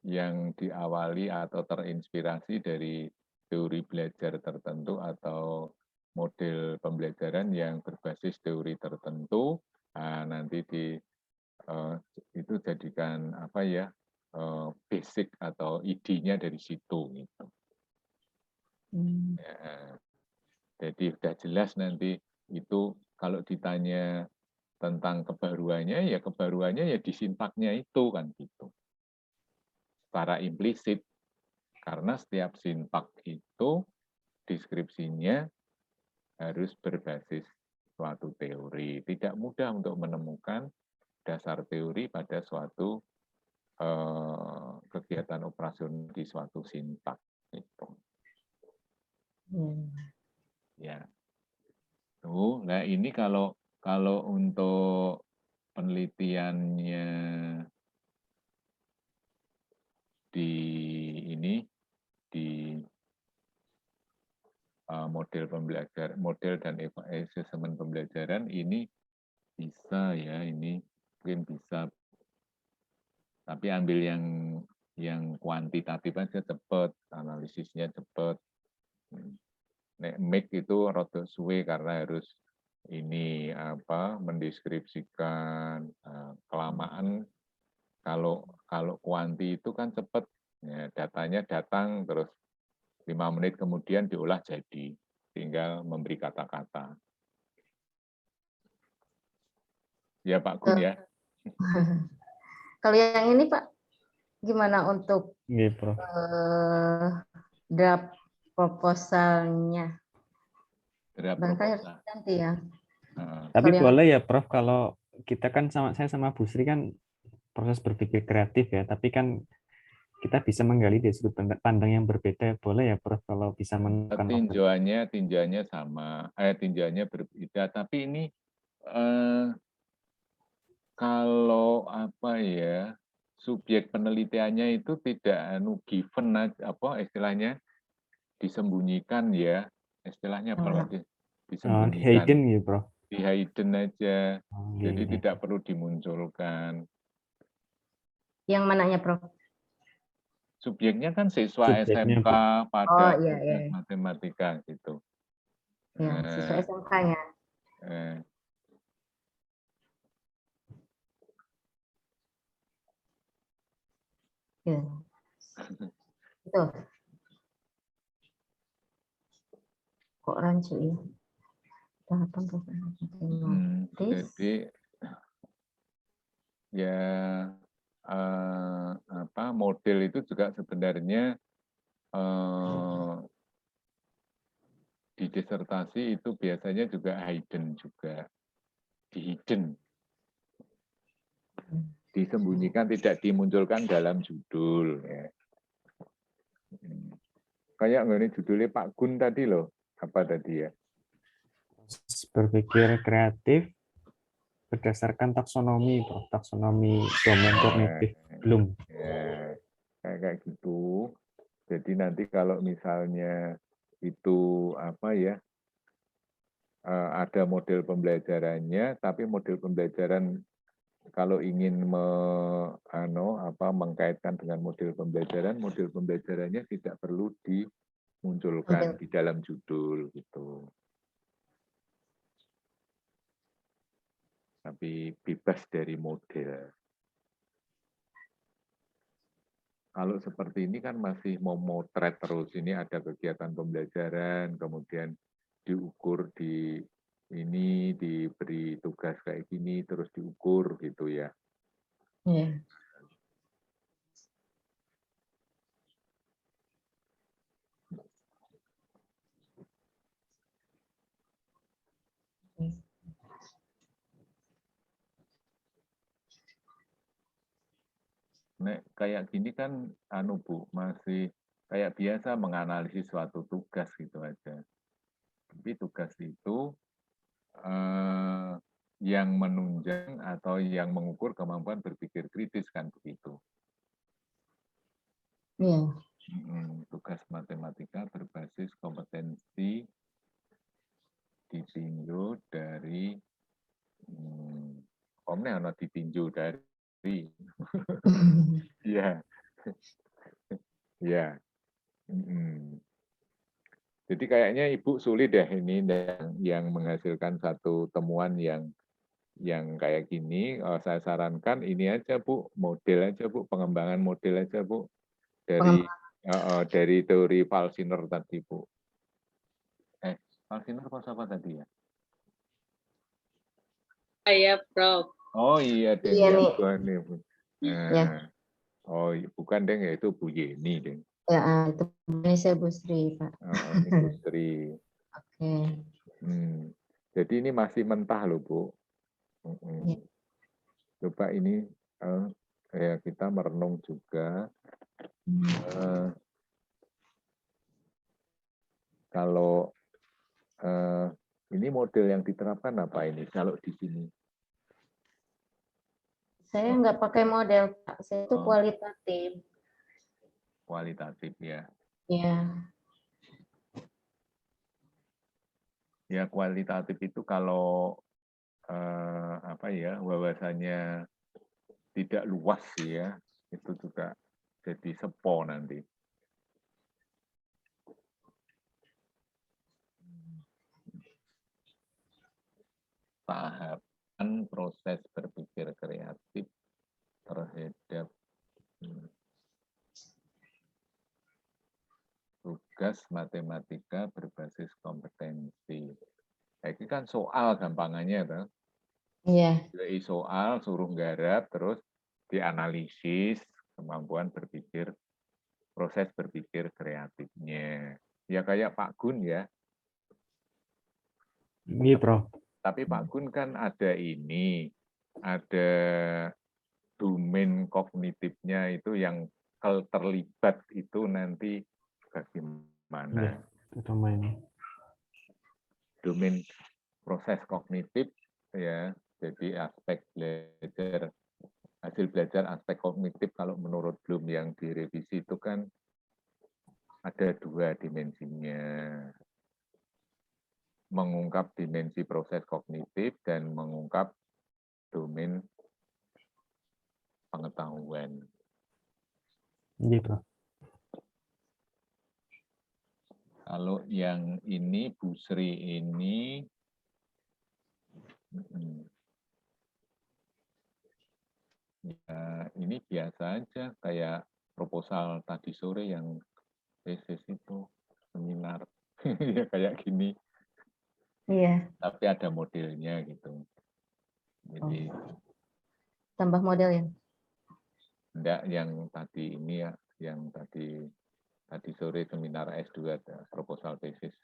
yang diawali atau terinspirasi dari teori belajar tertentu atau model pembelajaran yang berbasis teori tertentu, nanti itu jadikan apa ya, basic atau idenya dari situ gitu. Ya, jadi sudah jelas nanti itu kalau ditanya tentang kebaruannya ya di sintaknya itu kan gitu. Secara implisit, karena setiap sintak itu deskripsinya harus berbasis suatu teori. Tidak mudah untuk menemukan dasar teori pada suatu kegiatan operasional di suatu sintak. Gitu. Ya. Nah ini kalau untuk penelitiannya di model dan asesmen pembelajaran ini bisa ya, ini mungkin bisa, tapi ambil yang kuantitatif aja cepat, analisisnya cepat. Nek make itu rada suwe karena harus ini mendeskripsikan kelamaan. Kalau kuanti itu kan cepat, ya, datanya datang terus 5 menit kemudian diolah jadi, tinggal memberi kata-kata. Ya Pak Gun ya. Kalau yang ini Pak, gimana untuk draft proposalnya? Nanti ya. Tapi boleh ya Prof, kalau kita kan saya sama Bu Sri kan proses berpikir kreatif ya, tapi kan kita bisa menggali dari sudut pandang yang berbeda, boleh ya Prof kalau bisa menemukan tinjauannya sama, tinjauannya berbeda, tapi ini kalau apa ya, subjek penelitiannya itu tidak given istilahnya disembunyikan ya, istilahnya apa disembunyikan, hidden ya Prof, di hidden aja, jadi tidak perlu dimunculkan. Yang mananya Prof? Subjeknya kan siswa SMK pada matematika gitu. Ya, siswa SMK-nya. Ya. Itu. Kok rancu ya? Jadi ya model itu juga sebenarnya di disertasi itu biasanya juga hidden juga, disembunyikan, tidak dimunculkan dalam judul. Ya. Kayak ini judulnya Pak Gun tadi loh, apa tadi ya? Berpikir kreatif berdasarkan taksonomi, taksonomi domain kognitif Bloom. Ya, kayak gitu. Jadi nanti kalau misalnya itu ada model pembelajarannya, tapi model pembelajaran kalau ingin mengkaitkan dengan model pembelajarannya tidak perlu dimunculkan di dalam judul gitu. Tapi bebas dari model. Kalau seperti ini kan masih mau motret terus, ini ada kegiatan pembelajaran, kemudian diukur diberi tugas kayak gini, terus diukur gitu ya. Yeah. Kayak gini kan Bu, masih kayak biasa menganalisis suatu tugas gitu aja. Tapi tugas itu yang menunjang atau yang mengukur kemampuan berpikir kritis kan begitu. Iya. Tugas matematika berbasis kompetensi ditinjau dari ditinjau dari ya ya. Jadi kayaknya Ibu sulit ya ini yang menghasilkan satu temuan yang yang kayak gini, saya sarankan ini aja Bu, model aja Bu, pengembangan model aja Bu, dari teori Falsiner tadi Bu. Falsiner apa tadi ya? Iya, Prof. Oh iya, Deng. Iya nih. Nih, Bu. Ya. Oh, bukan Deng, ya itu Bu Yeni Deng. Ya, itu Indonesia Bu Sri, Pak. Ini Bu Sri. Oke. Jadi ini masih mentah loh Bu. Ya. Coba ini ya kita merenung juga. Kalau ini model yang diterapkan apa ini? Kalau di sini? Saya nggak pakai model, Pak. Saya itu kualitatif. Kualitatif ya. Ya. Ya kualitatif itu kalau wawasannya tidak luas sih ya, itu juga jadi sepo nanti. Tahapan proses berpikir kreatif terhadap tugas matematika berbasis kompetensi. Ini kan soal gampangannya, kan? Iya. Jadi soal suruh garap, terus dianalisis kemampuan berpikir, proses berpikir kreatifnya. Ya kayak Pak Gun ya. Iya, Prof. Tapi Pak Gun kan ada domain kognitifnya itu yang terlibat itu nanti bagaimana? Ya, domain proses kognitif ya, jadi hasil belajar aspek kognitif kalau menurut Bloom yang direvisi itu kan ada 2 dimensinya, mengungkap dimensi proses kognitif dan mengungkap domain pengetahuan. Iya, Prof. Kalau yang ini Bu Sri ini ya, ini biasa aja kayak proposal tadi sore yang tesis itu seminar ya kayak gini. Iya. Tapi ada modelnya gitu. Jadi tambah model ya? enggak yang tadi ini ya, yang tadi sore seminar S2 ada proposal tesis.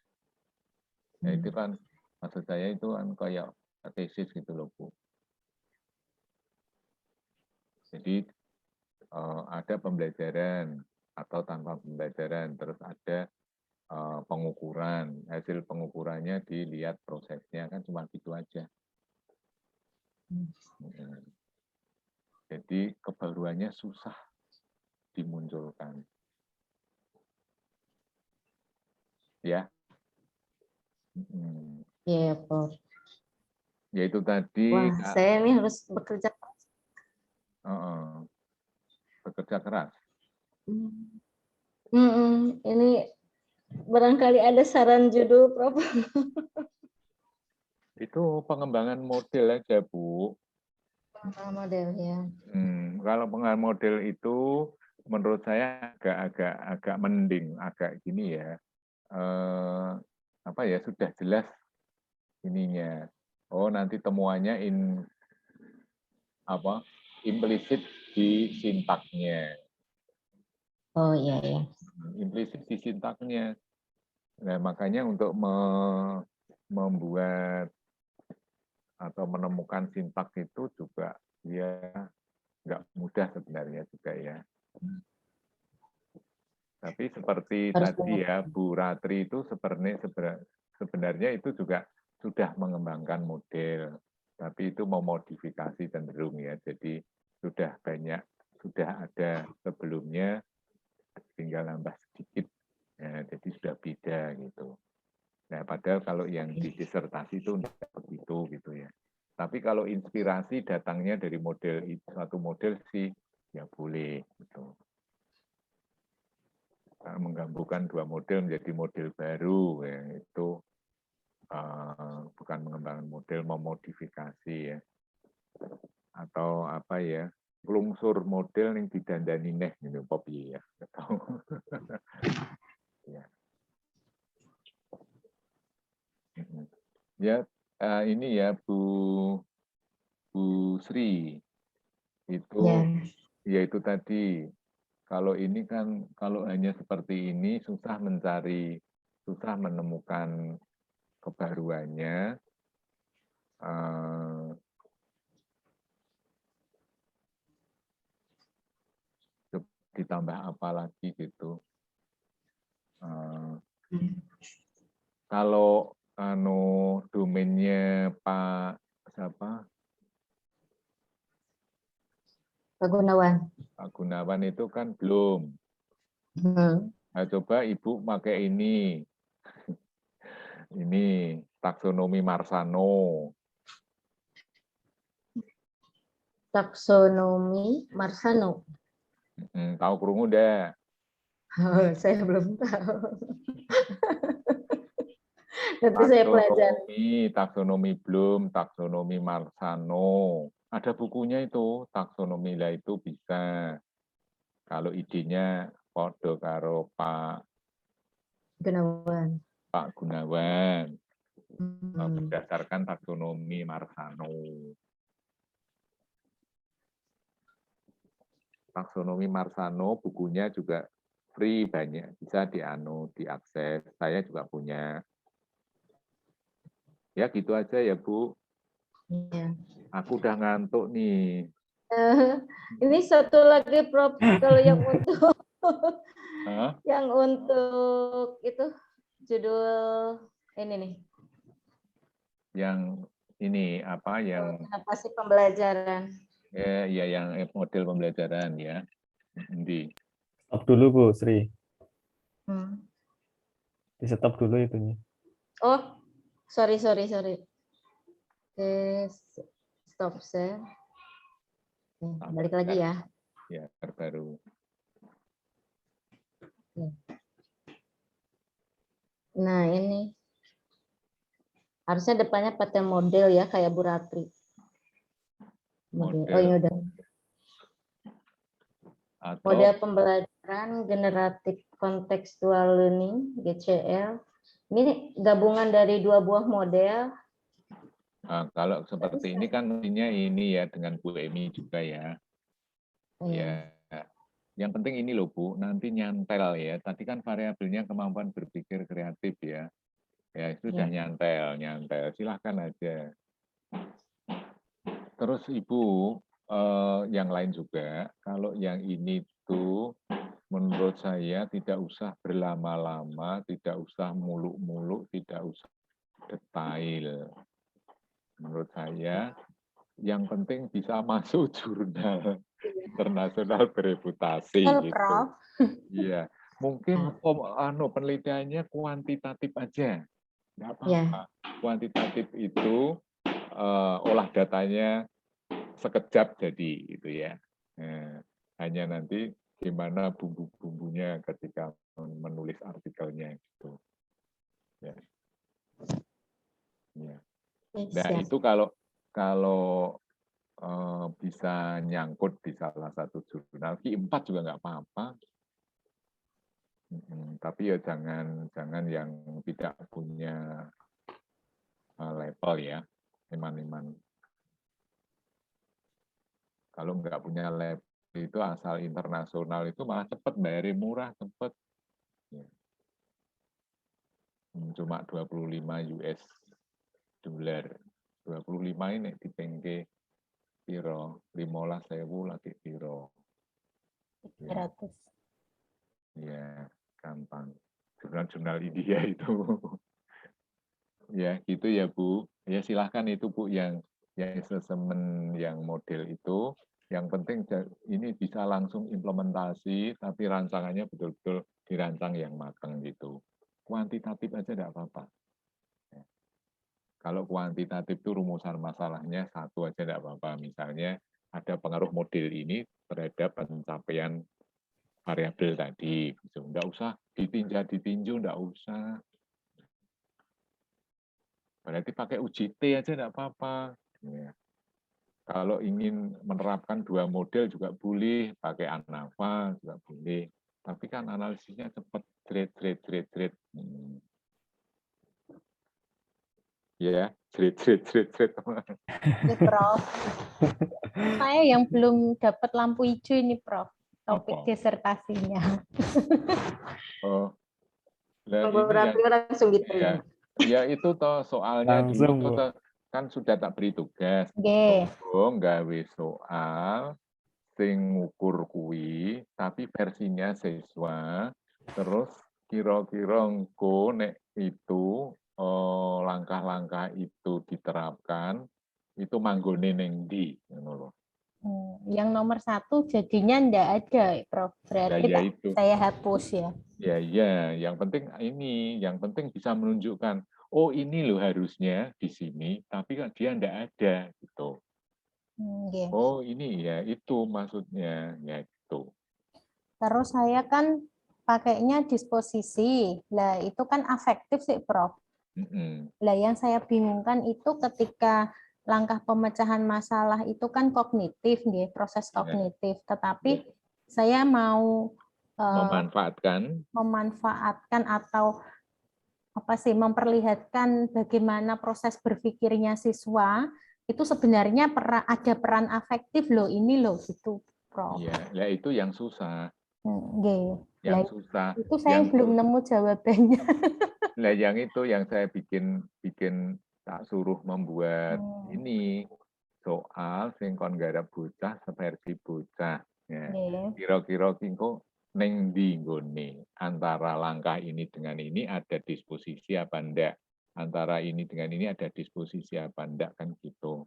Ya itu kan maksud saya itu kan kayak tesis gitu loh Bu. Jadi ada pembelajaran atau tanpa pembelajaran, terus ada pengukuran, hasil pengukurannya dilihat prosesnya, kan cuma gitu aja. Jadi kebaruannya susah dimunculkan. Ya. Iya, Prof. Ya itu tadi. Wah, saya ini harus bekerja keras. Bekerja keras. Ini barangkali ada saran judul, Prof. Itu pengembangan model aja, Bu. Pengembangan model ya. Kalau pengembangan model itu menurut saya agak mending, agak gini ya. Sudah jelas ininya. Oh, nanti temuannya implisit di sintaknya. Oh iya ya. Implisit di sintaknya. Nah, makanya untuk membuat atau menemukan sintak itu juga ya nggak mudah sebenarnya juga ya. Tapi seperti tadi ya Bu Ratri itu sebenarnya itu juga sudah mengembangkan model, tapi itu memodifikasi cenderung ya. Jadi sudah ada sebelumnya, tinggal nambah sedikit. Ya, jadi sudah beda gitu. Nah, padahal kalau yang di disertasi itu tidak begitu gitu ya. Tapi kalau inspirasi datangnya dari suatu model sih ya boleh gitu. Menggabungkan 2 model menjadi model baru ya, itu bukan mengembangkan model, memodifikasi ya. atau apa ya, lungsur model yang didandani neh gitu, kopi ya. Ya. Ya, ini ya Bu Sri, itu ya itu tadi, kalau ini kan kalau hanya seperti ini susah menemukan kebaruannya. Ditambah apa lagi gitu. Kalau domainnya Pak siapa? Pak Gunawan. Pak Gunawan itu kan belum. Nah, coba Ibu pakai ini. Ini taksonomi Marsano. Taksonomi Marsano. Tahu krungu deh? Saya belum tahu. Nanti saya pelajari. Taksonomi Bloom, taksonomi Marsano. Ada bukunya itu, taksonomi lah itu bisa. Kalau idenya podo karo Pak Gunawan. Berdasarkan taksonomi Marsano. Taksonomi Marsano bukunya juga free, banyak, bisa diakses. Saya juga punya. Ya gitu aja ya Bu. Ya. Aku udah ngantuk nih. Ini satu lagi Prof, kalau yang untuk yang untuk itu judul ini nih. Yang ini apa yang apa sih pembelajaran? Ya yang model pembelajaran ya. Di stop dulu Bu Sri. Di stop dulu itunya. Oh, sorry. Oke, stop share. Balik lagi ya. Ya, terbaru. Nah, ini harusnya depannya pakai model ya, kayak Bu Ratri. Oh, ini udah. Model pembelajaran generatif contextual learning, GCL. Ini gabungan dari 2 buah model. Nah, kalau seperti ini kan ini ya dengan Bu Emi juga ya. Ya. Yang penting ini loh Bu, nanti nyantel ya. Tadi kan variabelnya kemampuan berpikir kreatif ya. Ya sudah nyantel. Silahkan aja. Terus Ibu, yang lain juga, kalau yang ini tuh menurut saya tidak usah berlama-lama, tidak usah muluk-muluk, tidak usah detail. Menurut saya, yang penting bisa masuk jurnal internasional bereputasi. Gitu. Iya, mungkin penelitiannya kuantitatif aja, nggak apa-apa. Kuantitatif itu olah datanya sekejap jadi, gitu ya. Hanya nanti gimana bumbu-bumbunya ketika menulis artikelnya gitu. Ya. Ya. Nah itu kalau bisa nyangkut di salah satu jurnal, Q4 juga nggak apa-apa. Tapi ya jangan yang tidak punya level ya, iman-iman. Kalau nggak punya level itu asal internasional itu malah cepat, bayarnya murah, cepat. Ya. Cuma 25 US dollar. 25 ini dipengke piro, 15.000 lagi piro. 300. Ya, gampang. Jurnal-jurnal India itu. Ya, gitu ya Bu. Ya silahkan itu Bu yang assessment yang model itu. Yang penting ini bisa langsung implementasi, tapi rancangannya betul-betul dirancang yang matang gitu. Kuantitatif aja tidak apa-apa. Kalau kuantitatif itu rumusan masalahnya satu aja tidak apa-apa. Misalnya ada pengaruh model ini terhadap pencapaian variabel tadi. Nggak usah ditinjau, nggak usah. Berarti pakai UJT aja nggak apa-apa. Ya. Kalau ingin menerapkan 2 model juga boleh, pakai ANAVA juga boleh. Tapi kan analisisnya cepat, jret. Ya, jret. Oke, Prof. Saya yang belum dapat lampu hijau ini, Prof. Topik Apa? disertasinya. Oh, nah Bu ini yang Ratri langsung diterima. ya itu toh soalnya dulu Langsung, tuh Bu. kan sudah tak beri tugas. Oke. Tolong gawe soal sing ngukur kuwi tapi versinya siswa, terus kira-kira engko nek itu langkah-langkah itu diterapkan itu manggone ning ndi ngono lho. Yang nomor 1 jadinya enggak ada, Prof. Ya Berarti ya itu. saya hapus ya. Ya, yang penting ini, yang penting bisa menunjukkan, oh ini loh harusnya di sini, tapi kan dia enggak ada gitu. Oke. Oh ini ya itu maksudnya, ya itu. Terus saya kan pakainya disposisi. Lah itu kan afektif sih, Prof. Lah yang saya bingungkan itu ketika langkah pemecahan masalah itu kan kognitif, nggih, proses kognitif. Tetapi saya mau memanfaatkan atau apa sih memperlihatkan bagaimana proses berpikirnya siswa itu sebenarnya ada peran afektif loh ini loh gitu, Prof. Iya, ya itu yang susah. Nggih. Lah Yang susah. itu saya belum nemu jawabannya. Nah, yang itu yang saya bikin tak suruh membuat ini soal sing kon garap bocah seversi bocah. Ya. Nggih. Kira-kira kingko neng di nggone antara langkah ini dengan ini ada disposisi apa enggak? Antara ini dengan ini ada disposisi apa enggak kan gitu.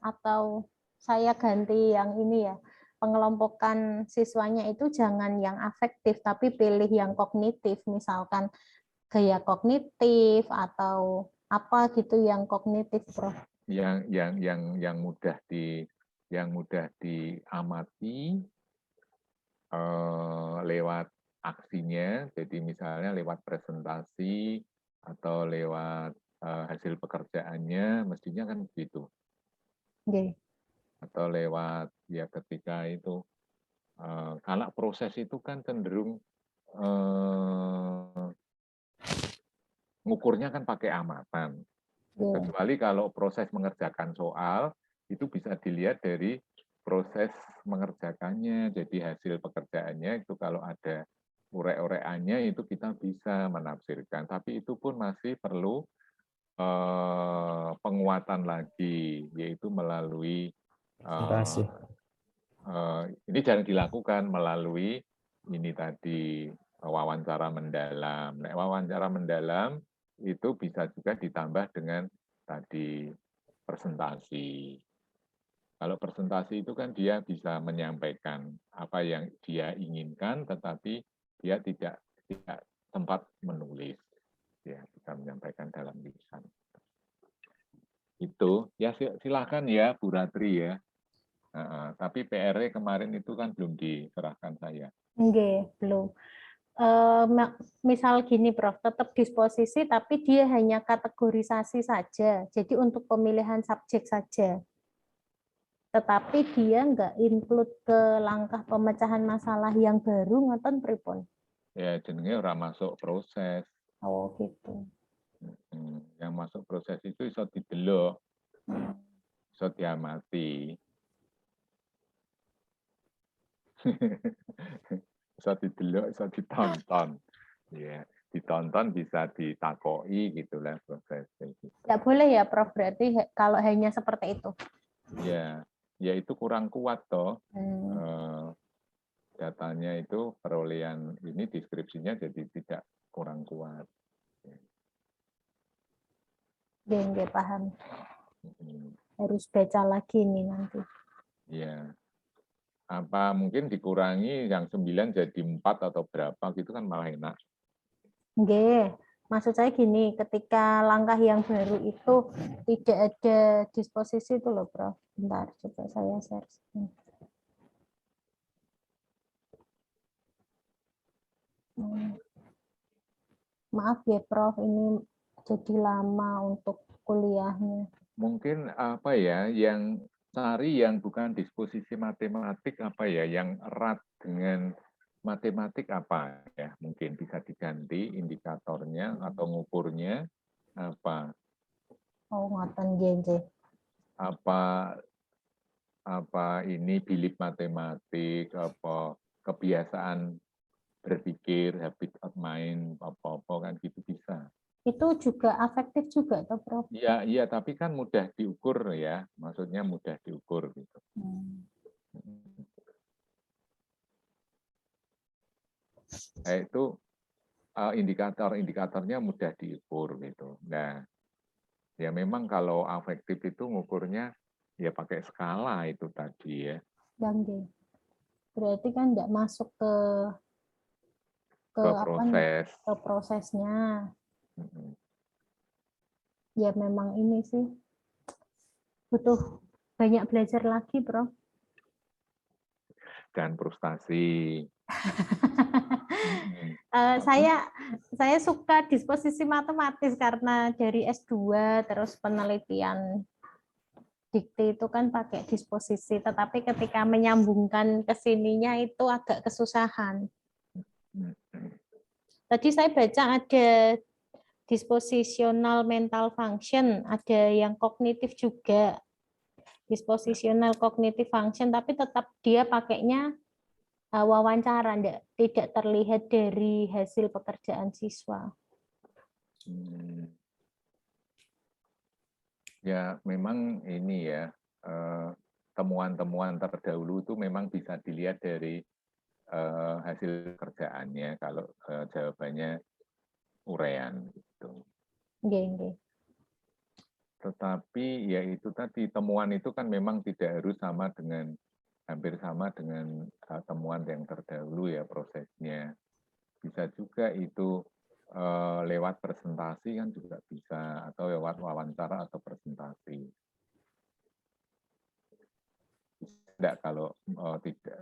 Atau saya ganti yang ini ya. Pengelompokan siswanya itu jangan yang afektif tapi pilih yang kognitif, misalkan gaya kognitif atau apa gitu yang kognitif, Prof. Yang mudah diamati lewat aksinya, jadi misalnya lewat presentasi atau lewat hasil pekerjaannya, mestinya kan begitu. Okay. Atau lewat ya ketika itu, kalau proses itu kan cenderung ngukurnya kan pakai amatan. Kecuali kalau proses mengerjakan soal, itu bisa dilihat dari proses mengerjakannya. Jadi hasil pekerjaannya itu kalau ada urek-urekannya itu kita bisa menafsirkan. Tapi itu pun masih perlu penguatan lagi, yaitu melalui ini jarang dilakukan melalui ini tadi wawancara mendalam. Nah, wawancara mendalam itu bisa juga ditambah dengan tadi presentasi. Kalau presentasi itu kan dia bisa menyampaikan apa yang dia inginkan, tetapi dia tidak sempat menulis. Ya, bisa menyampaikan dalam lisan. Itu ya silakan ya Bu Ratri ya. Tapi PR-nya kemarin itu kan belum diserahkan saya. Enggak, belum. Misal gini, Prof, tetap disposisi, tapi dia hanya kategorisasi saja. Jadi untuk pemilihan subjek saja. Tetapi dia nggak include ke langkah pemecahan masalah yang baru, ngoten pripun? Ya, jenenge ora masuk proses. Oh, gitu. Yang masuk proses itu iso didelok, iso diamati. Bisa didelok, bisa ditonton. Ya, ditonton bisa ditakoi gitulah prosesnya. Tidak boleh ya, Prof, berarti kalau hanya seperti itu. Ya, ya itu kurang kuat toh. Datanya itu perolehan ini deskripsinya jadi tidak kurang kuat. Nggak paham. Harus baca lagi nih nanti. Ya. Apa mungkin dikurangi yang 9 jadi 4 atau berapa gitu kan malah enak. Nggih. Maksud saya gini, ketika langkah yang baru itu tidak ada disposisi itu loh, Prof. Bentar, coba saya share. Maaf ya, Prof. Ini jadi lama untuk kuliahnya. mungkin apa ya, yang cari yang bukan disposisi matematik apa ya, yang erat dengan matematik apa ya, mungkin bisa diganti indikatornya atau ngukurnya apa. Oh, ngoten nggih. Apa ini bilik matematik, apa kebiasaan berpikir, habit of mind, apa-apa kan gitu bisa. Itu juga afektif juga toh, Prof? Iya, tapi kan mudah diukur ya, maksudnya mudah diukur gitu. Nah, itu indikator-indikatornya mudah diukur gitu. Nah, ya memang kalau afektif itu ngukurnya ya pakai skala itu tadi ya. Nggih. Berarti kan nggak masuk ke Proses. ke prosesnya. Ya memang ini sih butuh banyak belajar lagi, Bro. Dan frustasi. Saya suka disposisi matematis karena dari S2 terus penelitian dikte itu kan pakai disposisi, tetapi ketika menyambungkan ke sininya itu agak kesusahan. Tadi saya baca ada dispositional mental function, ada yang kognitif juga. Dispositional cognitive function, tapi tetap dia pakainya wawancara, tidak terlihat dari hasil pekerjaan siswa. Ya memang ini ya, temuan-temuan terdahulu itu memang bisa dilihat dari hasil kerjaannya kalau jawabannya uraian gitu. Nggih. Tetapi ya itu tadi, temuan itu kan memang tidak harus hampir sama dengan temuan yang terdahulu ya prosesnya. Bisa juga itu lewat presentasi kan juga bisa, atau lewat wawancara atau presentasi. Tidak kalau tidak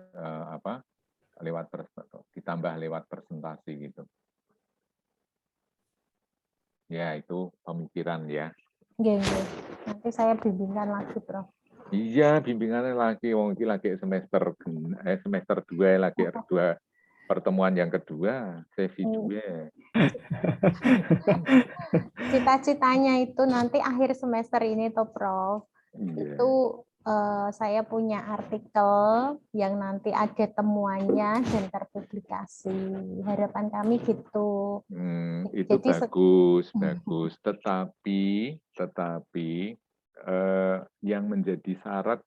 ditambah lewat presentasi gitu. Ya itu pemikiran ya. Nggih. Nanti saya bimbingan lagi, Prof. Iya, bimbingannya lagi, mungkin lagi semester 2 lagi dua pertemuan yang kedua, sesi 2. Cita-citanya itu nanti akhir semester ini toh, Prof. Iya. Itu saya punya artikel yang nanti ada temuannya dan terpublikasi. Harapan kami gitu. Itu Jadi, bagus. Tetapi yang menjadi syarat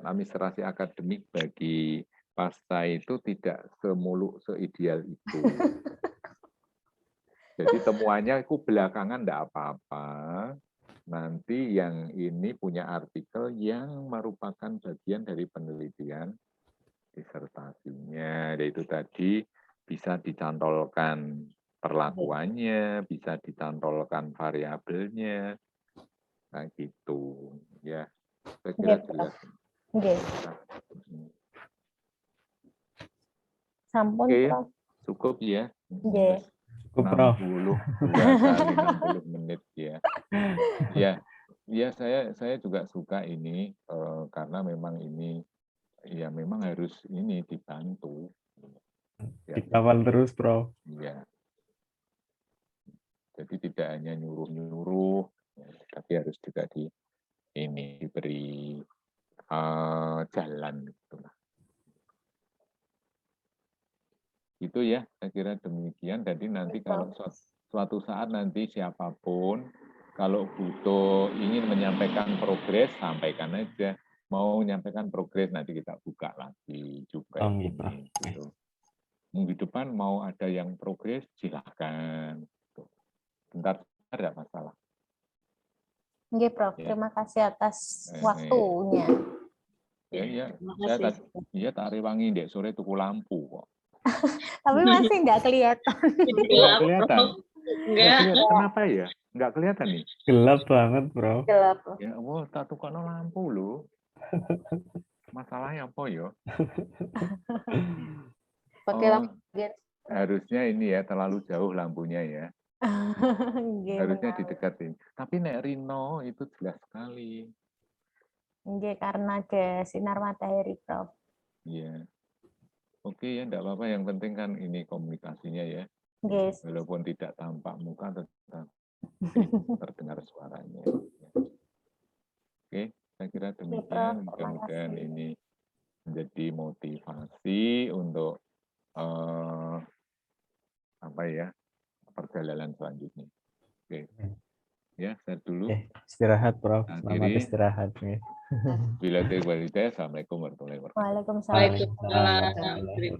administrasi akademik bagi pasca itu tidak semuluk seideal itu. Jadi temuannya itu belakangan enggak apa-apa. Nanti yang ini punya artikel yang merupakan bagian dari penelitian disertasinya, yaitu tadi bisa dicantolkan perlakuannya, bisa dicantolkan variabelnya, nah gitu ya. Saya kira jelas. Sampun, Prof. Cukup ya. Cukup, Prof. 60 menit ya. Ya, saya juga suka ini karena memang ini ya memang harus ini dibantu. Dikawal terus, Prof. Iya. Jadi tidak hanya nyuruh-nyuruh, tapi harus juga diberi jalan gitulah. Itu ya, saya kira demikian. Jadi nanti kalau suatu saat nanti siapapun kalau butuh ingin menyampaikan progres, sampaikan aja. Mau menyampaikan progres nanti kita buka lagi juga ini. Gitu. Minggu depan mau ada yang progres, silakan. Bentar, ada masalah. Nggih, Prof. Ya. Terima kasih atas waktunya. Iya, tak rewangi ndek sore tuku lampu kok. Tapi masih nggak kelihatan. Nggak kelihatan. Enggak. Kenapa ya? Nggak kelihatan nih. Gelap banget, Bro. Gelap. Ya Allah, tak tukokno lampu loh. Masalahnya apa ya? Pakai lampu. Harusnya ini ya terlalu jauh lampunya ya. Nggih, Harusnya menawi. didekatin. Tapi nek Rino itu jelas sekali. Nggih, karena ke sinar matahari, Prof. Iya. Oke ya, enggak apa-apa. Yang penting kan ini komunikasinya ya. Nggih. Walaupun tidak tampak muka, tetap terdengar suaranya. Oke, saya kira Prof. demikian. Terima Mudah-mudahan kasih. ini menjadi motivasi untuk apa ya, perjalanan selanjutnya. Oke, ya saya dulu. Istirahat, Prof. Selamat Akhiri. istirahat. Bila Assalamualaikum warahmatullahi wabarakatuh. Waalaikumsalam. Waalaikumsalam.